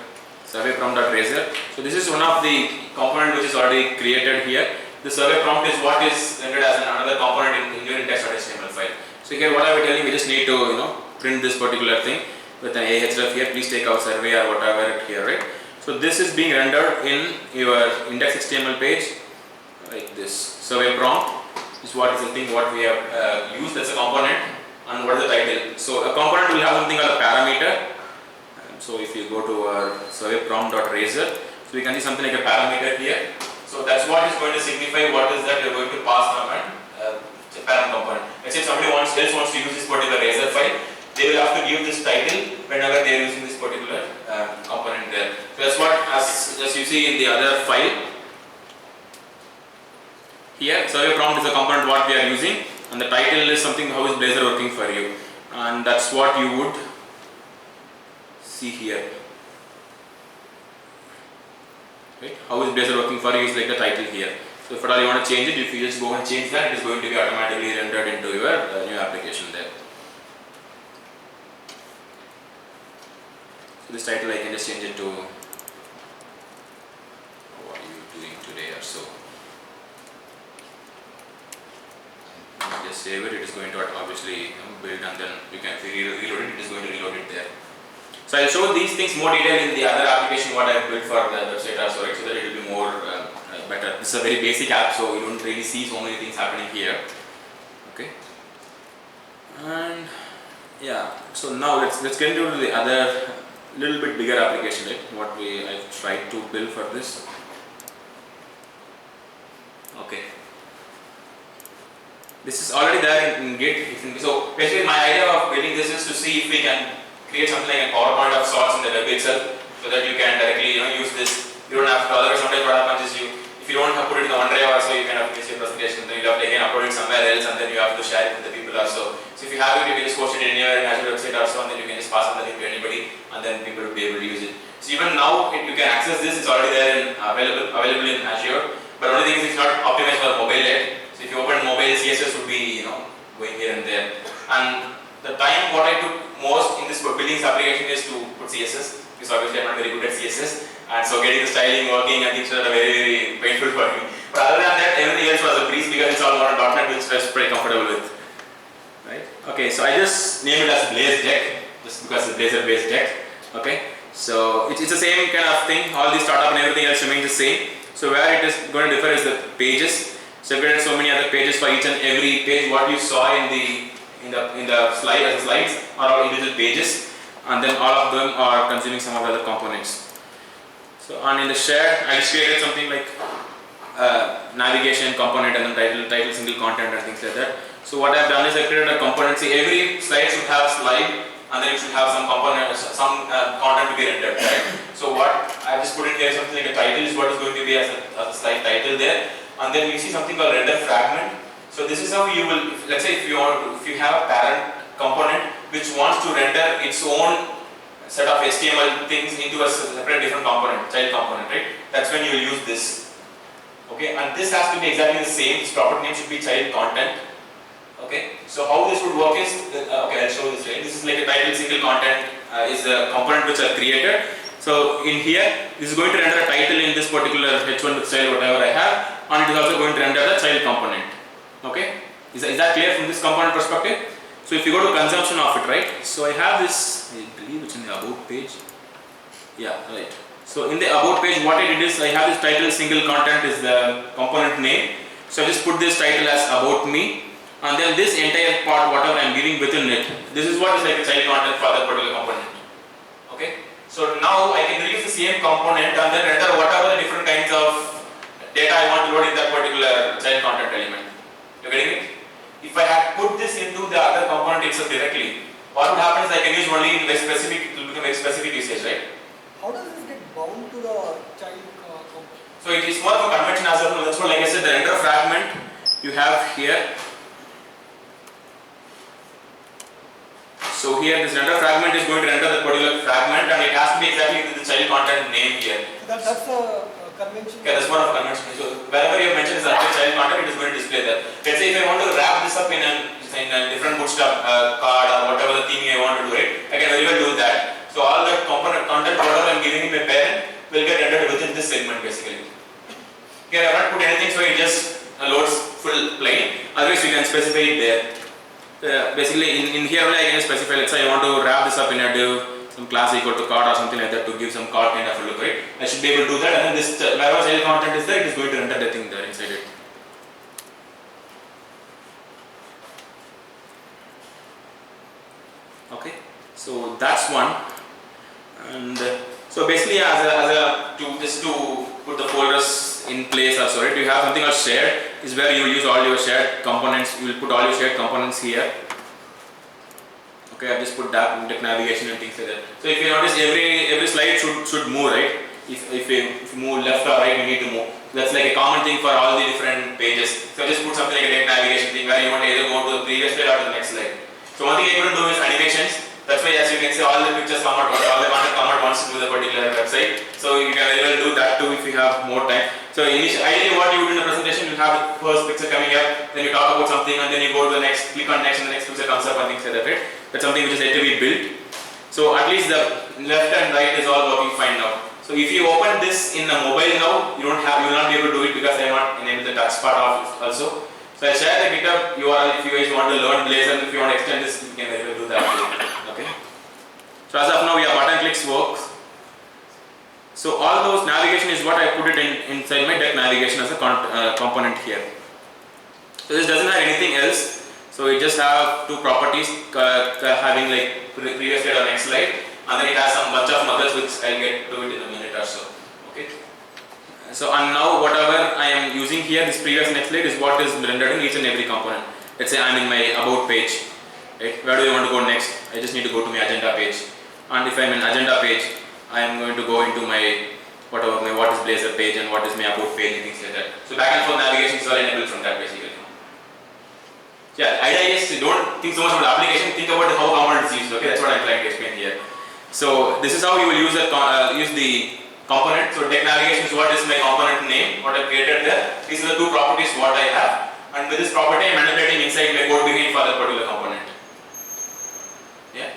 survey prompt.razor. So this is one of the component which is already created here. The survey prompt is what is rendered as another component in your index.html file. So here what I will tell you, we just need to print this particular thing with an ahref here. Please take out survey or whatever here, right? So this is being rendered in your index.html page like this. Survey prompt is what is the thing what we have used as a component, and what is the title. So a component will have something called a parameter. So if you go to our survey prompt.razor, so we can see something like a parameter here. So that's what is going to signify what is that you're going to pass from a parent component. Let's say if somebody else wants to use this particular Razor file, they will have to give this title whenever they are using this particular component there. So that's what, as you see in the other file, here survey prompt is the component what we are using, and the title is something how is Blazor working for you, and that's what you would see here. Right? How is Blazor working for you is like the title here. So if at all you want to change it, if you just go and change that, it is going to be automatically rendered into your new application there. So this title I can just change it to what are you doing today or so. Just save it, it is going to obviously build, and then you can reload it, it is going to reload it there. So I'll show these things more detail in the other application what I have built for the website also, right, so that it will be more better. This is a very basic app, so you don't really see so many things happening here. Okay, and yeah, so now let's get into the other little bit bigger application, right? What I've tried to build for this. Okay, this is already there in Git. So basically, my idea of building this is to see if we can create something like a PowerPoint of sorts in the web itself, so that you can directly use this. You don't have to, otherwise sometimes what happens is if you don't have put it in the OneDrive or so, you can have to miss your presentation, then you have to again upload it somewhere else, and then you have to share it with the people also. So if you have it, you can just post it anywhere in Azure website also, and then you can just pass on the link to anybody, and then people will be able to use it. So even now, you can access this, it's already there available in Azure, but only thing is it's not optimized for mobile yet. So if you open mobile, CSS would be going here and there. And the time what I took most in this building this application is to put CSS, because obviously I'm not very good at CSS, and so getting the styling working and things are very, very painful for me. But other than that, everything else was a breeze because it's all on .NET, which I was pretty comfortable with. Right? Okay, so I just named it as Blaze Deck, just because it's Blazor based deck. Okay, so it's the same kind of thing. All the startup and everything else remains the same. So where it is going to differ is the pages. So I've created so many other pages for each and every page. What you saw in the slide as slides are all individual pages, and then all of them are consuming some of the other components. So and in the share, I just created something like navigation component, and then title, single content, and things like that. So what I've done is I created a component. See, every slide should have a slide, and then it should have some component, some content to be rendered. Right? So what I just put in here something like a title is what is going to be as a slide title there, and then you see something called render fragment. So this is how you will, let's say if you have a parent component which wants to render its own set of HTML things into a separate different component, child component, right? That's when you will use this. Okay, and this has to be exactly the same. Its property name should be child content. Okay, so how this would work is, okay, I'll show this. Right? This is like a title single content is the component which are created. So in here, this is going to render a title in this particular h1 with style whatever I have, and it is also going to render the child component. Okay, is that clear from this component perspective? So if you go to consumption of it, right? So I have this, I believe it's in the about page. Yeah, right. So in the about page, what I did is I have this title, single content is the component name. So I just put this title as about me, and then this entire part, whatever I am giving within it, this is what is like the child content for that particular component. Okay. So now I can reuse the same component and then render whatever the different kinds of data I want to load in that particular child content element. You getting it? If I had put this into the other component itself directly, what would happen is I can use only in very specific, it will become a specific usage, right? How does this get bound to the child component? So it is more of a convention as well. That's what, like I said, the render fragment you have here. So here this render fragment is going to render the particular fragment and it has to be exactly the child content name here. So that's a convention. Okay, that's one of the convention. So wherever you have mentioned is actual child content, it is going to display there. Let's say if I want to wrap this up in a different bootstrap card or whatever the theme I want to do it, I can very well do that. So all the component content, whatever I am giving my parent, will get rendered within this segment basically. Here I have not put anything, so it just loads full plain. Otherwise you can specify it there. Basically in here only I can specify, let's say I want to wrap this up in a div, some class equal to card or something like that to give some card kind of a look, right? I should be able to do that, and then this wherever child content is there, it is going to render the thing there inside it. Okay, so that's one. And so basically just to put the folders in place also, right? You have something called shared, is where you use all your shared components. You will put all your shared components here. Okay, I've just put that navigation and things like that. So if you notice, every slide should move, right? If you move left or right, you need to move. That's like a common thing for all the different pages. So just put something like a navigation thing where you want to either go to the previous slide or to the next slide. So one thing I couldn't do is animations. That's why, as you can see, all the pictures come out, all the content come out once to the particular website. So you can very well do that too if you have more time. So ideally what you do in the presentation, you have the first picture coming up, then you talk about something, and then you go to the next, click on next, and the next picture comes up and things like that, right? That's something which is yet to be built. So at least the left and right is all working fine now. So if you open this in a mobile now, you will not be able to do it because I have not enabled the touch part of it also. So I share the GitHub URL if you guys want to learn Blazor, if you want to extend this, you can very well do that. Okay. So as of now, we have button clicks works. So all those navigation is what I put it inside my deck navigation as a component here. So this doesn't have anything else. So it just have two properties having like previous slide or next slide, and then it has some bunch of methods which I'll get to it in a minute or so. Okay. So and now whatever I am using here, this previous next slide is what is rendered in each and every component. Let's say I'm in my about page. Right? Where do I want to go next? I just need to go to my agenda page. And if I'm in agenda page, I am going to go into my what is Blazor page and what is my about page and things like that. So back and forth navigation is all enabled from that basically. Yeah, the idea is don't think so much about the application, think about how component is used. Okay, that's what I'm trying to explain here. So this is how you will use the component. So deck navigation is what is my component name, what I've created there. These are the two properties what I have, and with this property I'm manipulating inside my code beginning for that particular component. Yeah.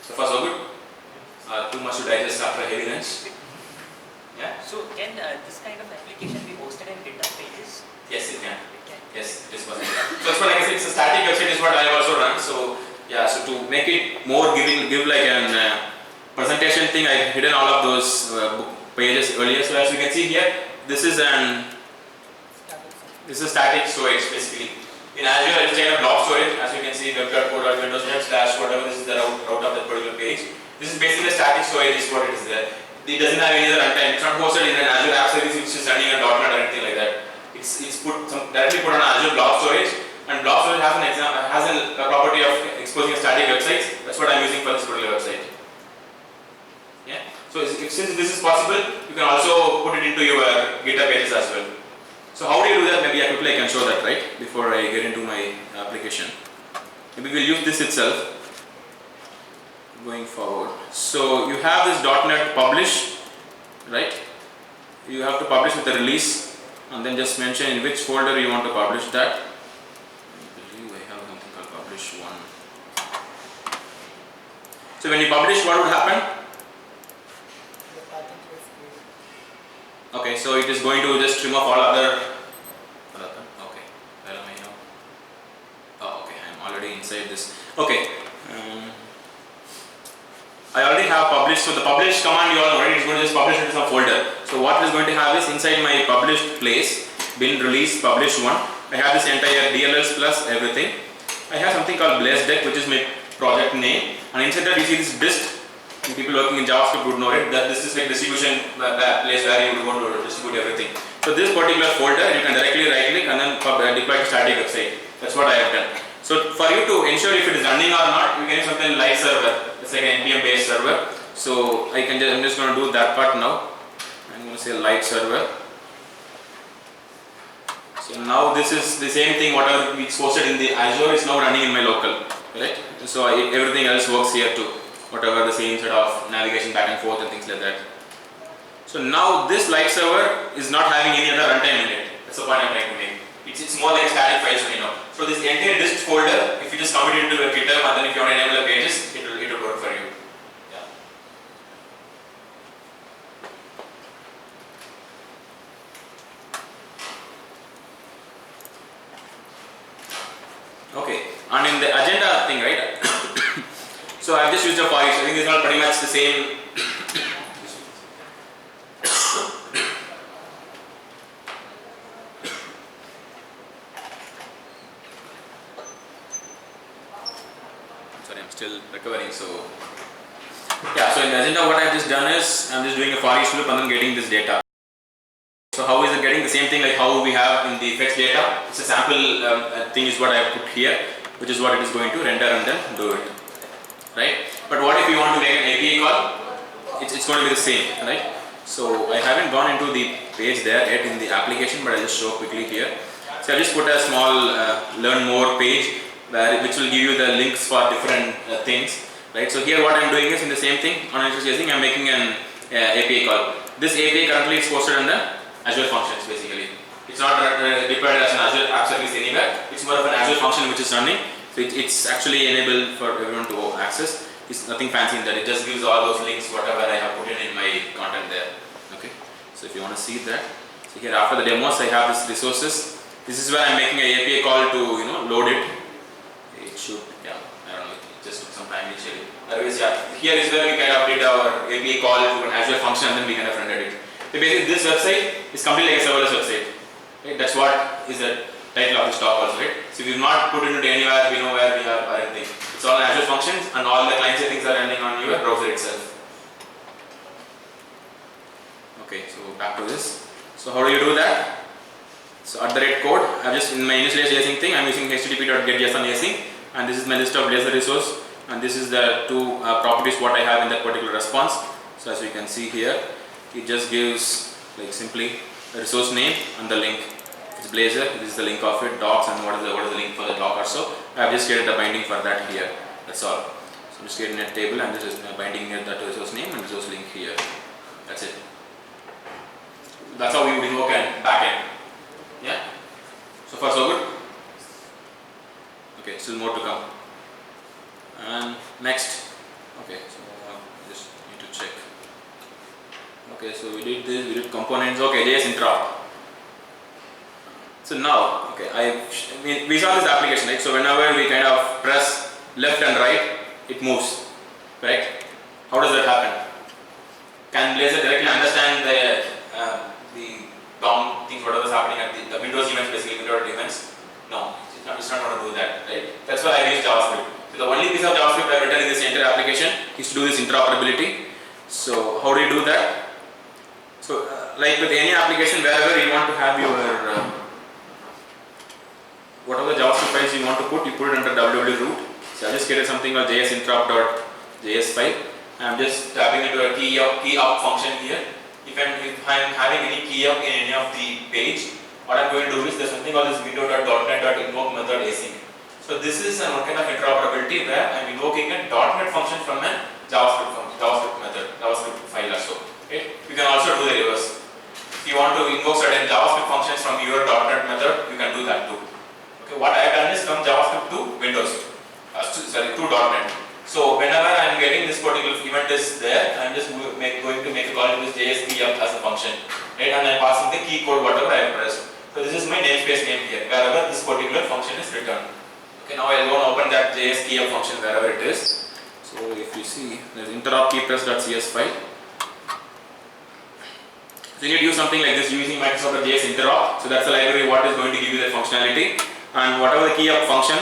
So far so good. Too much to digest after a heavy lunch. Yeah. So can this kind of application be hosted in GitHub pages? Yes, it can. It can. Yes, it is possible. So that's what, like I said, it's a static website is what I have also run. So yeah, so to make it more give like an presentation thing, I've hidden all of those pages earlier. So as you can see here, this is static storage basically. In Azure, it's kind of blob storage. As you can see, web.code or Windows Net / whatever, this is the route of that particular page. This is basically a static storage is what it is there. It doesn't have any other runtime. It's not hosted in an Azure app service which is running on .NET or anything like that. It's directly put on Azure blob storage, and blob storage has a property of exposing a static websites. That's what I'm using for this particular website. Yeah. So since this is possible, you can also put it into your GitHub pages as well. So how do you do that? Maybe I can show that right before I get into my application. Maybe we'll use this itself going forward. So you have this .NET publish, right? You have to publish with the release, and then just mention in which folder you want to publish that. I believe I have something called publish one. So when you publish, what would happen? Okay, so it is going to just trim off all other. Okay, where am I now? Oh, okay, I'm already inside this. Okay. I already have published, so the publish command you all know, right? It's going to just publish it in some folder. So what it is going to have is inside my published place, bin release publish one. I have this entire DLLs plus everything. I have something called Blazor, which is my project name, and inside that you see this dist. People working in JavaScript would know it. That this is like distribution place where you would want to distribute everything. So this particular folder you can directly right click and then deploy to static website. That's what I have done. So for you to ensure if it is running or not, you can use something like server. It's like an NPM based server. So I'm just going to do that part now. I'm going to say light server. So now this is the same thing whatever we posted in the Azure is now running in my local, right? So everything else works here too, whatever the same sort of navigation back and forth and things like that. So now this light server is not having any other runtime in it. That's the point I'm trying to make. It's more like a static file so you know. So this entire dist folder, if you just commit it into a GitHub and then if you want to enable the pages, it will work for you. Okay, and in the agenda thing, right? So I've just used a for each. I think these are all pretty much the same. Sorry, I'm still recovering. So yeah, so in the agenda, what I've just done is I'm just doing a for each loop and then getting this data. So how is it getting the same thing like how we have in the fetch data? It's a sample thing is what I have put here, which is what it is going to render and then do it, right? But what if you want to make an API call? It's going to be the same, right? So I haven't gone into the page there yet in the application, but I'll just show quickly here. So I just put a small learn more page which will give you the links for different things, right? So here what I'm doing is in the same thing on Azure, I'm making an API call. This API currently is posted in the Azure functions basically. It's not deployed as an Azure app service anywhere. It's more of an Azure function which is running. So it's actually enabled for everyone to access. It's nothing fancy in that. It just gives all those links whatever I have put in my content there. Okay. So if you want to see that, so here after the demos I have this resources. This is where I'm making an API call to load it. It should I don't know. It just took some time initially. Otherwise here is where we kind of did our API call to an Azure function and then we kind of rendered it. So basically this website is completely like a serverless website. Right? That's what is the title of this talk also, right? So we've not put it into anywhere, we know where we are or anything. It's all Azure functions and all the client side things are running on your browser itself. Okay, so back to this. So how do you do that? So @code, I've just in my initializing thing, I'm using http.getJSON and this is my list of Blazor resource and this is the two properties what I have in that particular response. So as you can see here, it just gives like simply the resource name and the link. It's Blazor, this is the link of it, docs and what is the link for the doc or so. I have just created the binding for that here, that's all. So I'm just creating a table and this is binding that resource name and resource link here. That's it. That's how we would invoke a backend. Yeah? So far so good? Okay, still more to come. And next. Okay, so just need to check. Okay, so we did this, we did components. Okay, JS interop. So now, okay, we saw this application, right? So whenever we kind of press left and right, it moves, correct? How does that happen? Can Blazor directly understand the DOM things, whatever is happening at the Windows events, basically Windows events? No, it's not going to do that, right? That's why I use JavaScript. So the only piece of JavaScript I've written in this entire application is to do this interoperability. So how do you do that? So like with any application, wherever you want to have your whatever JavaScript files you want to put, you put it under www root. So I just created something called jsinterop.js file. I'm just tapping into a key up function here. If I'm having any key up in any of the page, what I'm going to do is there's something called this window.dotnet.invoke method async. So this is an kind of interoperability where I'm invoking a .NET function from a JavaScript method, JavaScript file or so. Okay? You can also do the reverse. If you want to invoke certain JavaScript functions from your .NET method, you can do that too. Okay, what I have done is from JavaScript to Windows, to .NET. So whenever I am getting this particular event is there, I am just going to make a call to this JS key up as a function, right? And I am passing the key code whatever I have pressed. So this is my namespace name here, wherever this particular function is returned. Okay, now I will go and open that JS key up function wherever it is. So if you see, there's interop keypress.cs file. So you need to use something like this using Microsoft.js interop. So that's the library what is going to give you that functionality. And whatever the key up function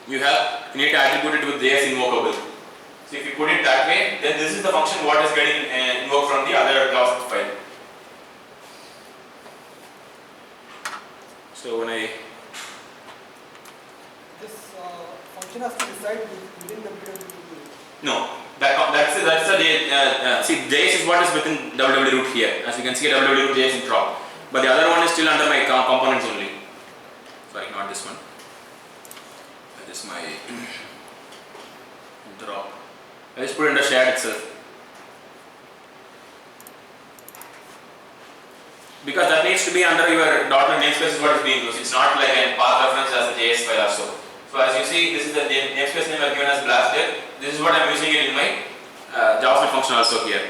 you have, you need to attribute it with JS invocable. So if you put it that way, then this is the function what is getting invoked from the other JavaScript file. So when I This function has to reside within www. no, that's a see JS is what is within www root here. As you can see, www root JS interop. But the other one is still under my components only. Sorry, not this one. This is my interop. I just put it under shared itself. Because that needs to be under your .NET namespace is what is being used. It's not like a path reference as a JS file also. So as you see, this is the namespace name I've given as Blazor. This is what I'm using it in my JavaScript function also here.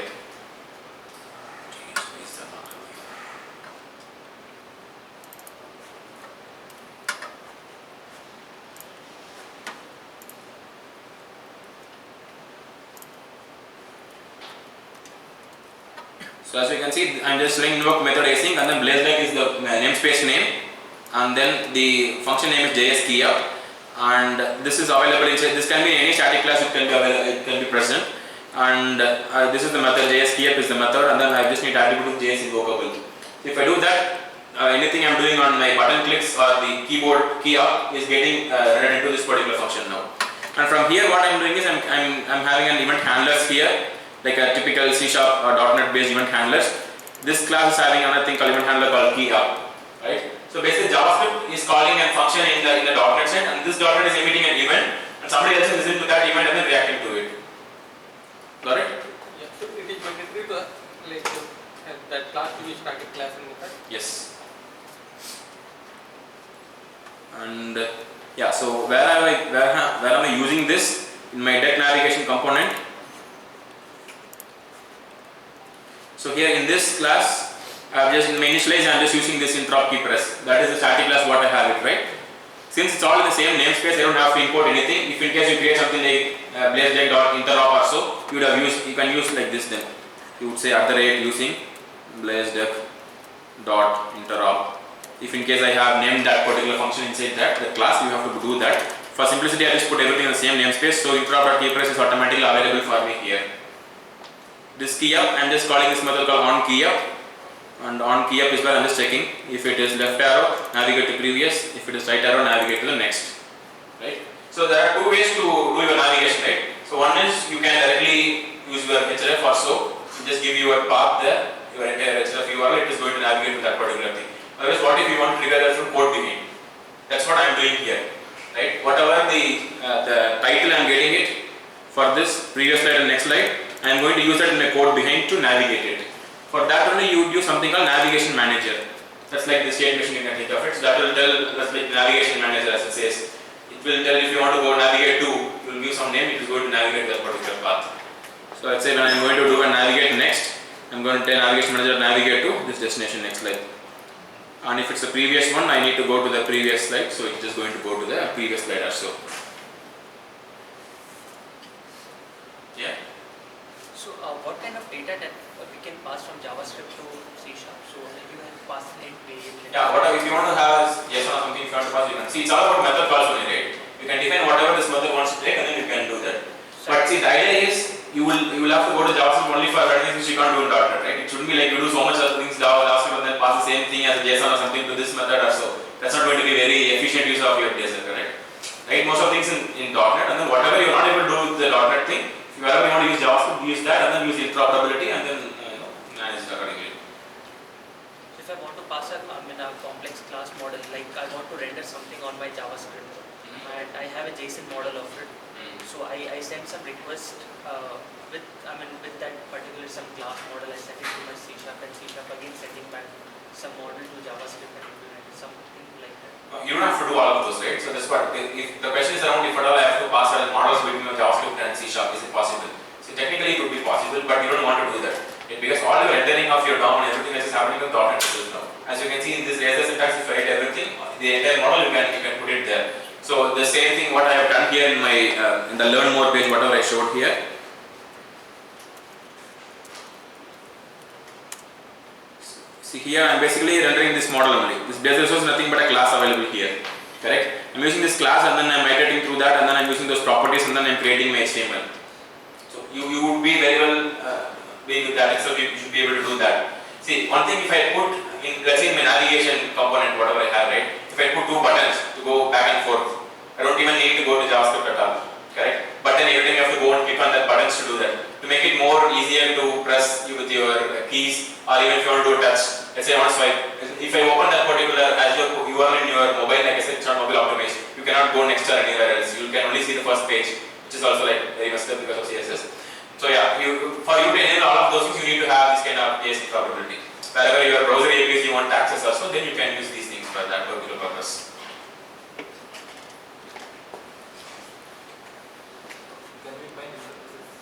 So as you can see, I'm just doing invoke method async, and then Blazor is the namespace name, and then the function name is JS key up, and this is available inside. This can be any static class. It can be available. It can be present, and this is the method. JS key up is the method, and then I just need attribute of JS invocable. So if I do that, anything I'm doing on my button clicks or the keyboard key up is getting read into this particular function now. And from here, what I'm doing is I'm having an event handlers here, like a typical C# or .NET based event handlers. This class is having another thing called event handler called key up, right? So basically JavaScript is calling a function in the .NET set, and this .NET is emitting an event, and somebody else is listening to that event and then reacting to it. Got it? Yeah, so it is going to trigger like that class to be static class and method. Yes. And yeah, so where am I using this in my deck navigation component? So here in this class, I've just in my initialize, I'm just using this interop keypress. That is the static class what I have it, right? Since it's all in the same namespace, I don't have to import anything. If in case you create something like blazedeck.interop or so, you can use like this then. You would say using blazedeck.interop. If in case I have named that particular function inside the class, you have to do that. For simplicity, I just put everything in the same namespace, so interop.keypress is automatically available for me here. This key up, I'm just calling this method called on key up, and on key up is where I'm just checking if it is left arrow, navigate to previous, if it is right arrow, navigate to the next, right? So there are two ways to do your navigation, right? So one is you can directly use your href or so, just give your path there, your entire href URL, it is going to navigate to that particular thing. Otherwise, what if you want to trigger that from code behind? That's what I'm doing here, right? Whatever the title I'm getting it for this previous slide and next slide, I am going to use that in my code behind to navigate it. For that only you would use something called navigation manager. That's like the state machine you can think of it. So that will tell, that's like navigation manager as it says. It will tell if you want to go navigate to, you will give some name, it is going to navigate that particular path. So let's say when I am going to do a navigate next, I am going to tell navigation manager navigate to this destination next slide. And if it's the previous one, I need to go to the previous slide, so it's just going to go to the previous slide or so. Yeah. So what kind of data that we can pass from JavaScript to C#? So you can pass an int variable. Yeah, whatever, if you want to have yes or something, if you want to pass, you can. See, it's all about method calls only, right? You can define whatever this method wants to take, and then you can do that. But see, the idea is you will have to go to JavaScript only for certain things which you can't do in .NET, right? It shouldn't be like you do so much other things JavaScript and then pass the same thing as a JSON or something to this method or so. That's not going to be very efficient use of your JSON, correct? Right? Most of things in .NET, and then whatever you're not able to do with the .NET thing, if you ever want to use JavaScript, use that, and then use interoperability, and then manage it accordingly. If I want to pass a complex class model, like I want to render something on my JavaScript, and I have a JSON model of it. So I send some request with that particular some class model. I send it to my C# and C# again sending back some model to JavaScript and implement something like that. You don't have to do all of those, right? So that's what if the question is around if at all I have to pass models between JavaScript and C#, is it possible? So technically it would be possible, but you don't want to do that. Because all your rendering of your DOM and everything else is happening with .NET itself now. As you can see in this laser syntax, if I write everything, the entire model you can put it there. So the same thing what I have done here in my in the learn more page, whatever I showed here. See here I am basically rendering this model only. This Blazor resource is nothing but a class available here. Correct? I am using this class and then I am iterating through that and then I am using those properties and then I am creating my HTML. So you would be very well being with that, so you should be able to do that. See, one thing if I put in, let's say in my navigation component, whatever I have, right? If I put two buttons to go back and forth, I don't even need to go to JavaScript at all. Correct? But then every time you have to go and click on that buttons to do that. To make it more easier to press with your keys, or even if you want to do touch. Let's say I want to swipe. If I open that particular Azure URL in your mobile, like I said, it's not mobile optimized. You cannot go next or anywhere else. You can only see the first page, which is also like very messed up because of CSS. So yeah, for you to enable all of those things, you need to have this kind of JSON probability. Wherever your browser APIs you want to access also, then you can use these things for that particular purpose. Can we find interfaces?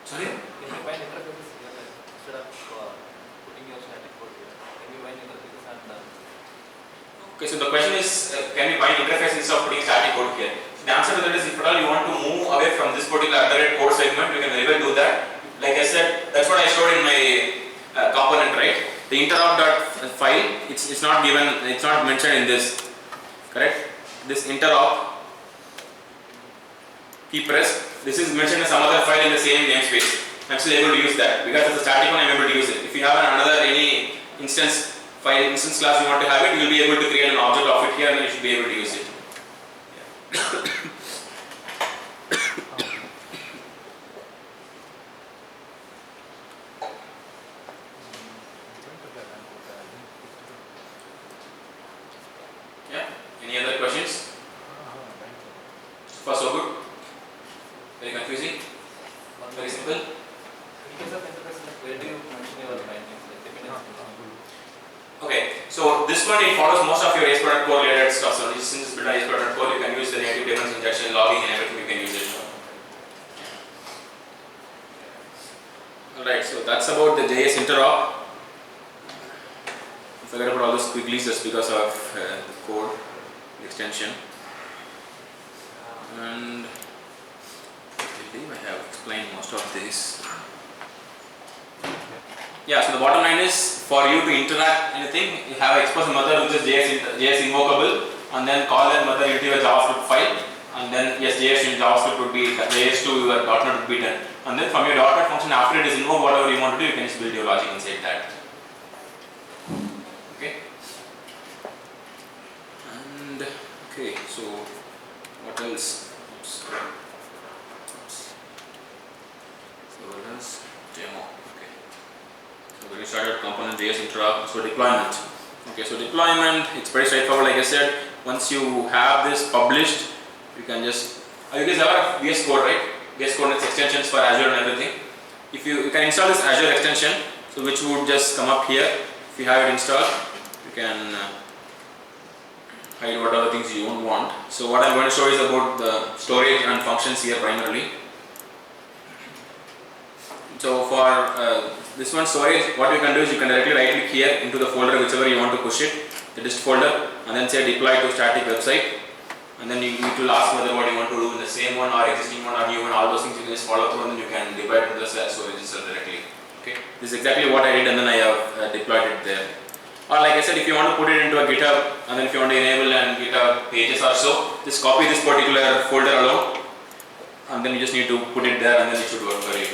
Sorry? Can we find interfaces here instead of putting your static code here? Can we find interfaces and Okay, so the question is, can we find interface instead of putting static code here? The answer to that is, if at all you want to move away from this particular code segment, you can very well do that. Like I said, that's what I showed in my component, right? The interop.file, it's not given, it's not mentioned in this, correct? This interop key press, this is mentioned in some other file in the same namespace. I'm still able to use that because it's a static one. I'm able to use it. If you have another any instance file, instance class you want to have it, you will be able to create an object of it here, and you should be able to use it. Yeah. Any other questions? Far so good? Very confusing? Very simple? in case of interface, like where do you mention your bindings, like dependencies? Okay, so this one it follows most of your ASP.NET Core related stuff. So since it's built on ASP.NET Core, you can use the native daemons injection, logging, and everything. You can use it. Alright, so that's about the JS interop. Forget about all those squigglies just because of the code extension. And I believe I have explained most of this. Yeah, so the bottom line is for you to interact anything, you have expose a method which is JS invocable, and then call that method into a JavaScript file, and then yes, JS in JavaScript would be JS to your .NET would be done, and then from your .NET function after it is invoked, whatever you want to do, you can just build your logic inside that. Okay. And okay, so what else? Oops. Serverless demo. Okay. So when you started component JS interop, so deployment. Okay, so deployment, it's very straightforward. Like I said, once you have this published, you can just. You guys have VS Code, right? VS Code has extensions for Azure and everything. If you can install this Azure extension, so which would just come up here. If you have it installed, you can hide whatever things you don't want. So what I'm going to show is about the storage and functions here primarily. So for this one storage, what you can do is you can directly right click here into the folder whichever you want to push it, the dist folder, and then say deploy to static website, and then you need to ask whether what you want to do in the same one or existing one or new one, all those things you can just follow through and then you can deploy it to the storage itself directly. Okay, this is exactly what I did and then I have deployed it there. Or like I said, if you want to put it into a GitHub and then if you want to enable and GitHub pages or so, just copy this particular folder alone and then you just need to put it there and then it should work for you.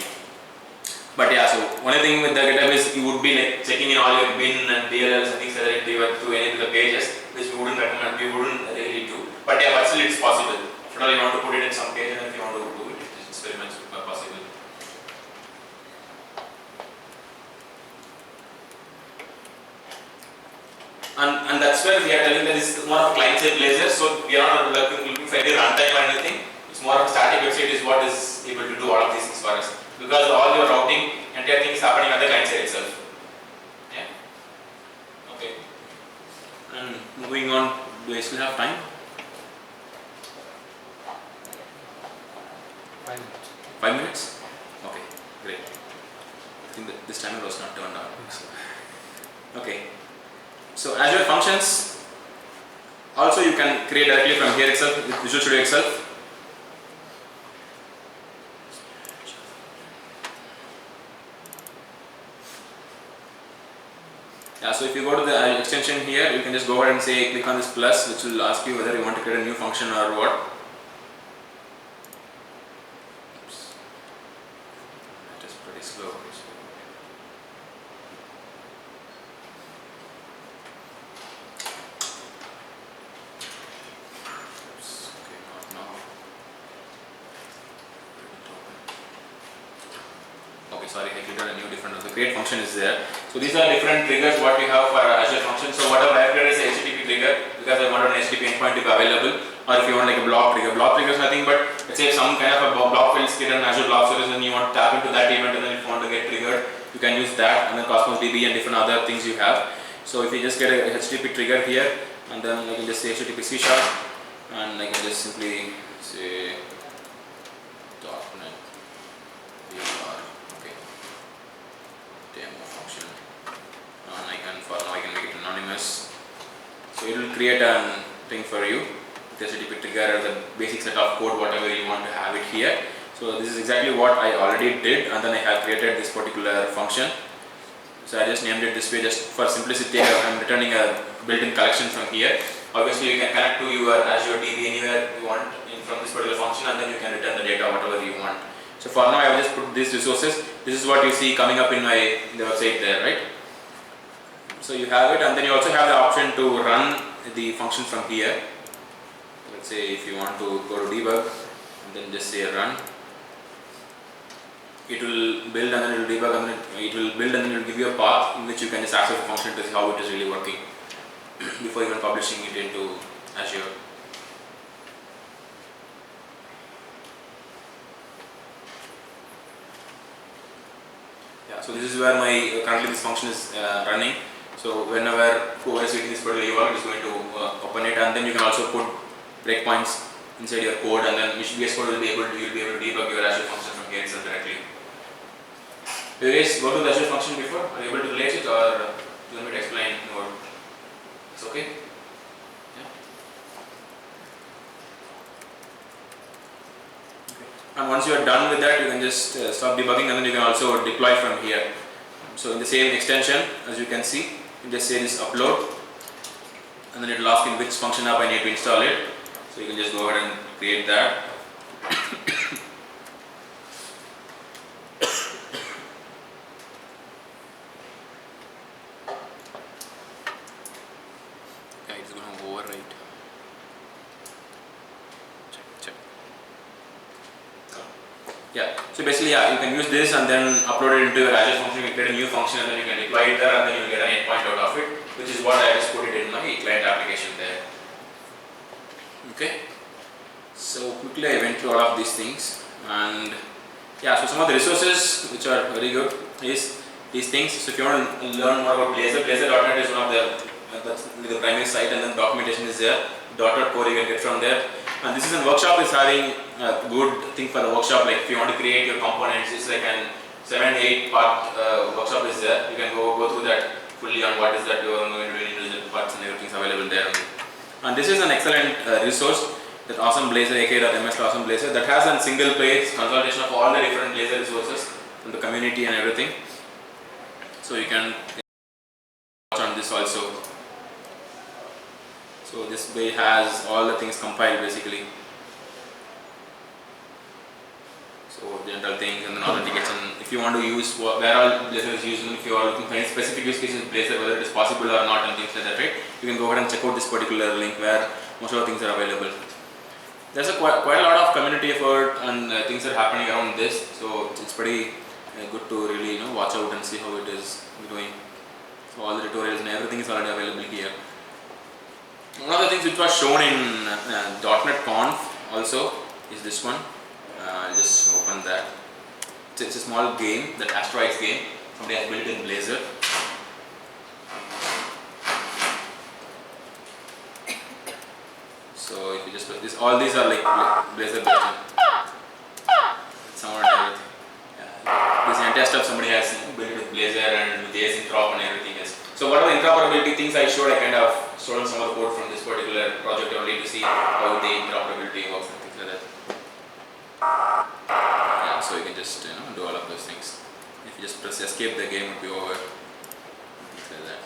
But yeah, so only thing with the GitHub is you would be like checking in all your bin and DLLs and things like that to enable the pages, which we wouldn't recommend, we wouldn't really do. But yeah, but still it's possible. If you want to put it in some page and if you want to do it, it's very much possible. And that's where we are telling that this is more of a client-side Blazor, so we are not looking for any runtime or anything. It's more of a static website is what is able to do all of these things for us. Because all your routing, entire thing is happening on the client side itself. Yeah. Okay. And moving on, do I still have time? 5 minutes. 5 minutes? Okay, great. I think that this timer was not turned on. So. Okay. So Azure functions, Also you can create directly from here itself with Visual Studio itself. Yeah, so if you go to the extension here, you can just go ahead and say click on this plus, which will ask you whether you want to create a new function or what. Oops. That is pretty slow. Oops. Okay, not now. Okay, sorry, I clicked on a new different one. The create function is there. So these are different triggers what we have for Azure functions. So whatever I have created is a HTTP trigger because I want an HTTP endpoint to be available. Or if you want like a block trigger. Block trigger is nothing but let's say if some kind of a block file is created in Azure Block Service and you want to tap into that event and then if you want to get triggered, you can use that and then Cosmos DB and different other things you have. So if you just get a HTTP trigger here and then I can just say HTTP C# and I can just simply say .NET VR. Okay. Demo function. And I can for now I can make it anonymous. So it will create a thing for you. The HTTP trigger or the basic set of code, whatever you want to have it here. So this is exactly what I already did, and then I have created this particular function. So I just named it this way just for simplicity. I am returning a built-in collection from here. Obviously you can connect to your Azure DB anywhere you want from this particular function, and then you can return the data whatever you want. So for now I will just put these resources. This is what you see coming up in the website there, right? So you have it, and then you also have the option to run the function from here. Let's say if you want to go to debug and then just say run, it will build and then it will debug and then it will build and then it will give you a path in which you can just access the function to see how it is really working before even publishing it into Azure. Yeah, so this is where my currently this function is running. So whenever whoever is using this particular URL is going to open it, and then you can also put breakpoints inside your code, and then VS Code will be able to debug your Azure function from here itself directly. Do you guys go to the Azure function before? Are you able to relate it, or do you want me to explain more? It's okay? Yeah. Okay. And once you are done with that, you can just stop debugging, and then you can also deploy from here. So in the same extension, as you can see, you just say this upload, and then it will ask in which function app I need to install it. So you can just go ahead and create that. Okay, it's going to overwrite. Check. Yeah, so basically, yeah, you can use this and then upload it into your Azure function. You create a new function and then you can deploy it there, and then you will get an endpoint out of it, which is what I just put it in my client application there. Okay, so quickly I went through all of these things, and yeah, so some of the resources which are very good is these things. So if you want to learn more about Blazor, Blazor.net is one of that's the primary site, and then documentation is there. .NET Core you can get from there, and this is a workshop is having a good thing for the workshop. Like if you want to create your components, it's like an 7-8 part workshop is there. You can go through that fully on what is that you are going to do in individual parts, and everything is available there. And this is an excellent resource, that awesome Blazor ak.ms awesome Blazor, that has a single page consolidation of all the different Blazor resources from the community and everything. So you can watch on this also. So this way has all the things compiled basically. So general things and then authentication. If you want to use where all Blazor is used, if you are looking for any specific use cases Blazor, whether it is possible or not and things like that, right? You can go ahead and check out this particular link where most of the things are available. There's quite a lot of community effort and things are happening around this, so it's pretty good to really watch out and see how it is going. So all the tutorials and everything is already available here. One of the things which was shown in .NET Conf also is this one. I'll just open that. It's a small game, that Asteroids game. Somebody has built in Blazor. So if you just put this, all these are like Blazor built-in. Somewhat everything. Yeah. This entire stuff somebody has built with Blazor and with the async drop and everything else. So whatever interoperability things I showed, I kind of stolen some of the code from this particular project only to see how the interoperability works and things like that. Yeah, so you can just do all of those things. If you just press escape, the game will be over. Things like that.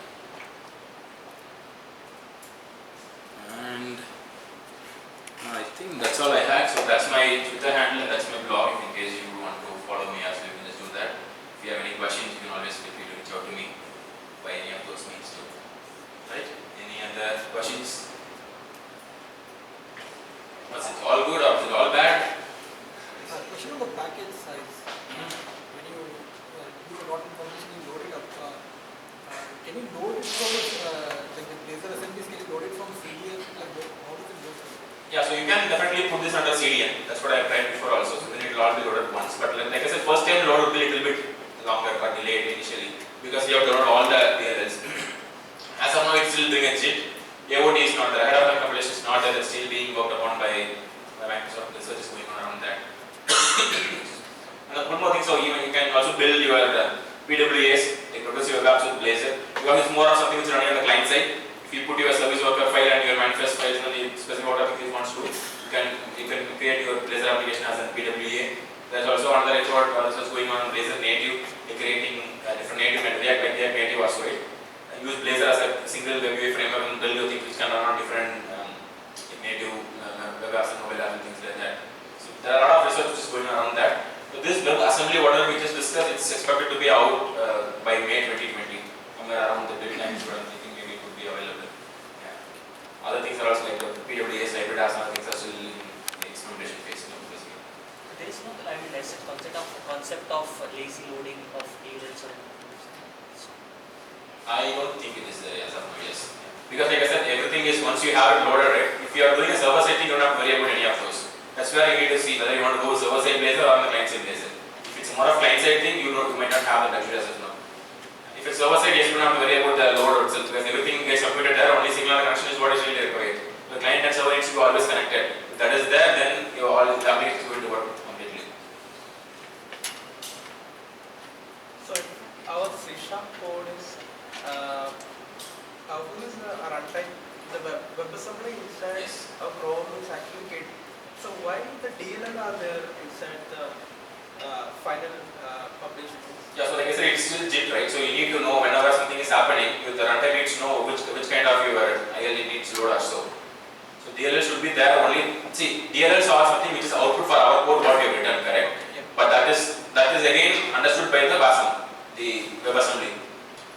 And I think that's all I had. So that's my Twitter handle and that's my blog. In case you want to follow me as well, you can just do that. If you have any questions, you can always feel free to reach out to me by any of those means too. Right? Any other questions? Was it all good or was it all bad? Question on the package size. When you do a lot of information, you load it up. Can you load it from like the Blazor assemblies? Can you load it from CDN? Like how does it work? Yeah, so you can definitely put this under CDN. That's what I tried before also. So then it will all be loaded once. But like I said, first time load would be a little bit longer or delayed initially because you have to load all the DLLs. As of now, it's still doing a JIT. AOD is not there. Head of compilation is not there. It's still being worked upon by Microsoft. Research is going on around that. And one more thing, so you can also build your PWAs, like progressive web apps with Blazor. Because it's more of something which is running on the client side. If you put your service worker file and your manifest files and you specify what application you want to do, you can create your Blazor application as a PWA. There's also another effort also going on Blazor native, creating different native and React native also, right? Use Blazor as a single WebUI framework and build your things which can run on different native web apps and mobile apps and things like that. So there are a lot of research which is going on around that. So this web assembly, whatever we just discussed, it's expected to be out by May 2020, somewhere around the deadline is what I'm thinking maybe it would be available. Yeah. Other things are also like the PWAs, hybrid apps, other things are still in the experimentation phase. There is no, I mean, there's a concept of lazy loading of DLLs or I don't think it is there as of now, yes. Because like I said, everything is once you have it loaded, right? If you are doing a server side thing, you don't have to worry about any of those. That's where you need to see whether you want to go server side Blazor or the client side Blazor. If it's more of client side thing, you might not have the luxury as of now. If it's server side, yes, you don't have to worry about the load itself because everything gets computed there. Only signal connection is what is really required. The client and server needs to be always connected. If that is there, then the application is going to work completely. So our C# code is how is the runtime? The WebAssembly inside Yes. a program is actually kit. So why the DLL are there inside the final publication? Yeah, so like I said, it's still JIT, right? So you need to know whenever something is happening, the runtime needs to know which kind of your IL needs to load or so. So DLL should be there only. See, DLLs are something which is output for our code what we have written, correct? Yeah. But that is again understood by the WASM, the WebAssembly.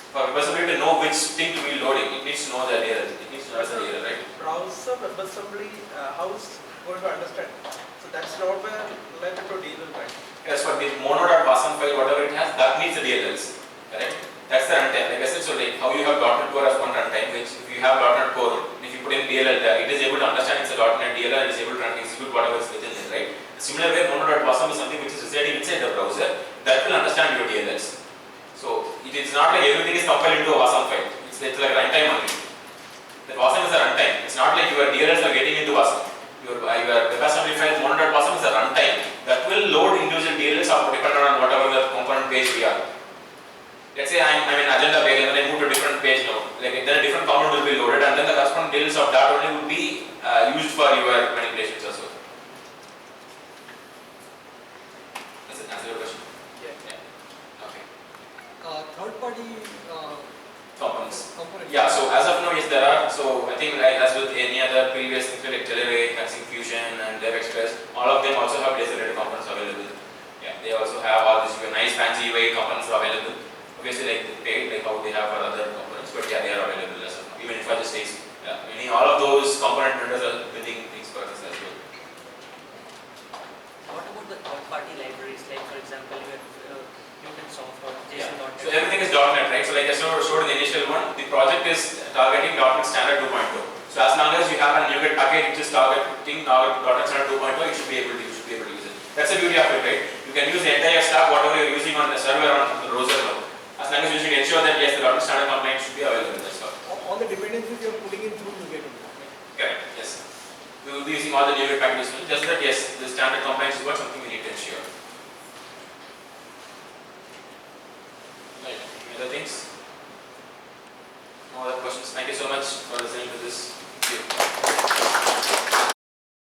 For WebAssembly to know which thing to be loading, it needs to know the DLL. It needs to know the DLL, right? Browser WebAssembly, how is going to understand? So that's not where related to DLL, right? Yes, for the mono.wasm file, whatever it has, that needs the DLLs, correct? That's the runtime. Like I said, so like how you have .NET Core as one runtime, which if you have .NET Core, if you put in DLL there, it is able to understand it's a .NET DLL, it is able to execute whatever is within it, right? Similar way, mono.wasm is something which is residing inside the browser, that will understand your DLLs. So it is not like everything is compiled into a WASM file. It's like runtime only. The WASM is a runtime. It's not like your DLLs are getting into WASM. Your WebAssembly file mono.wasm is a runtime that will load individual DLLs depending on whatever the component page we are. Let's say I'm in agenda page and then I move to a different page now. Like then a different component will be loaded and then the corresponding DLLs of that only would be used for your manipulations also. Does it answer your question? Yeah. Okay. Third party Components. components. Yeah, so as of now, yes, there are. So I think like as with any other previous things like Teleray, Consing Fusion and DevExpress, all of them also have Blazor components available. Yeah, they also have all these nice fancy UI components available. Obviously like paid, like how they have for other components, but yeah, they are available as of now. Even if I just takes, all of those component vendors are building things for us as well. what about the third party libraries, like for example, you have Newtonsoft or Yeah. JSON.NET? So everything is .NET, right? So like I showed in the initial one, the project is targeting .NET Standard 2.0. So as long as you have a NuGet package which is targeting .NET Standard 2.0, you should be able to use it. That's the beauty of it, right? You can use the entire stack, whatever you're using on the server on the browser now. As long as you should ensure that yes, the .NET Standard compliance should be available. That's all. All the dependencies you're putting in through NuGet. Correct. Yes. We will be using all the NuGet packages. Just that yes, the standard compliance is what something we need to ensure. Right. Any other things?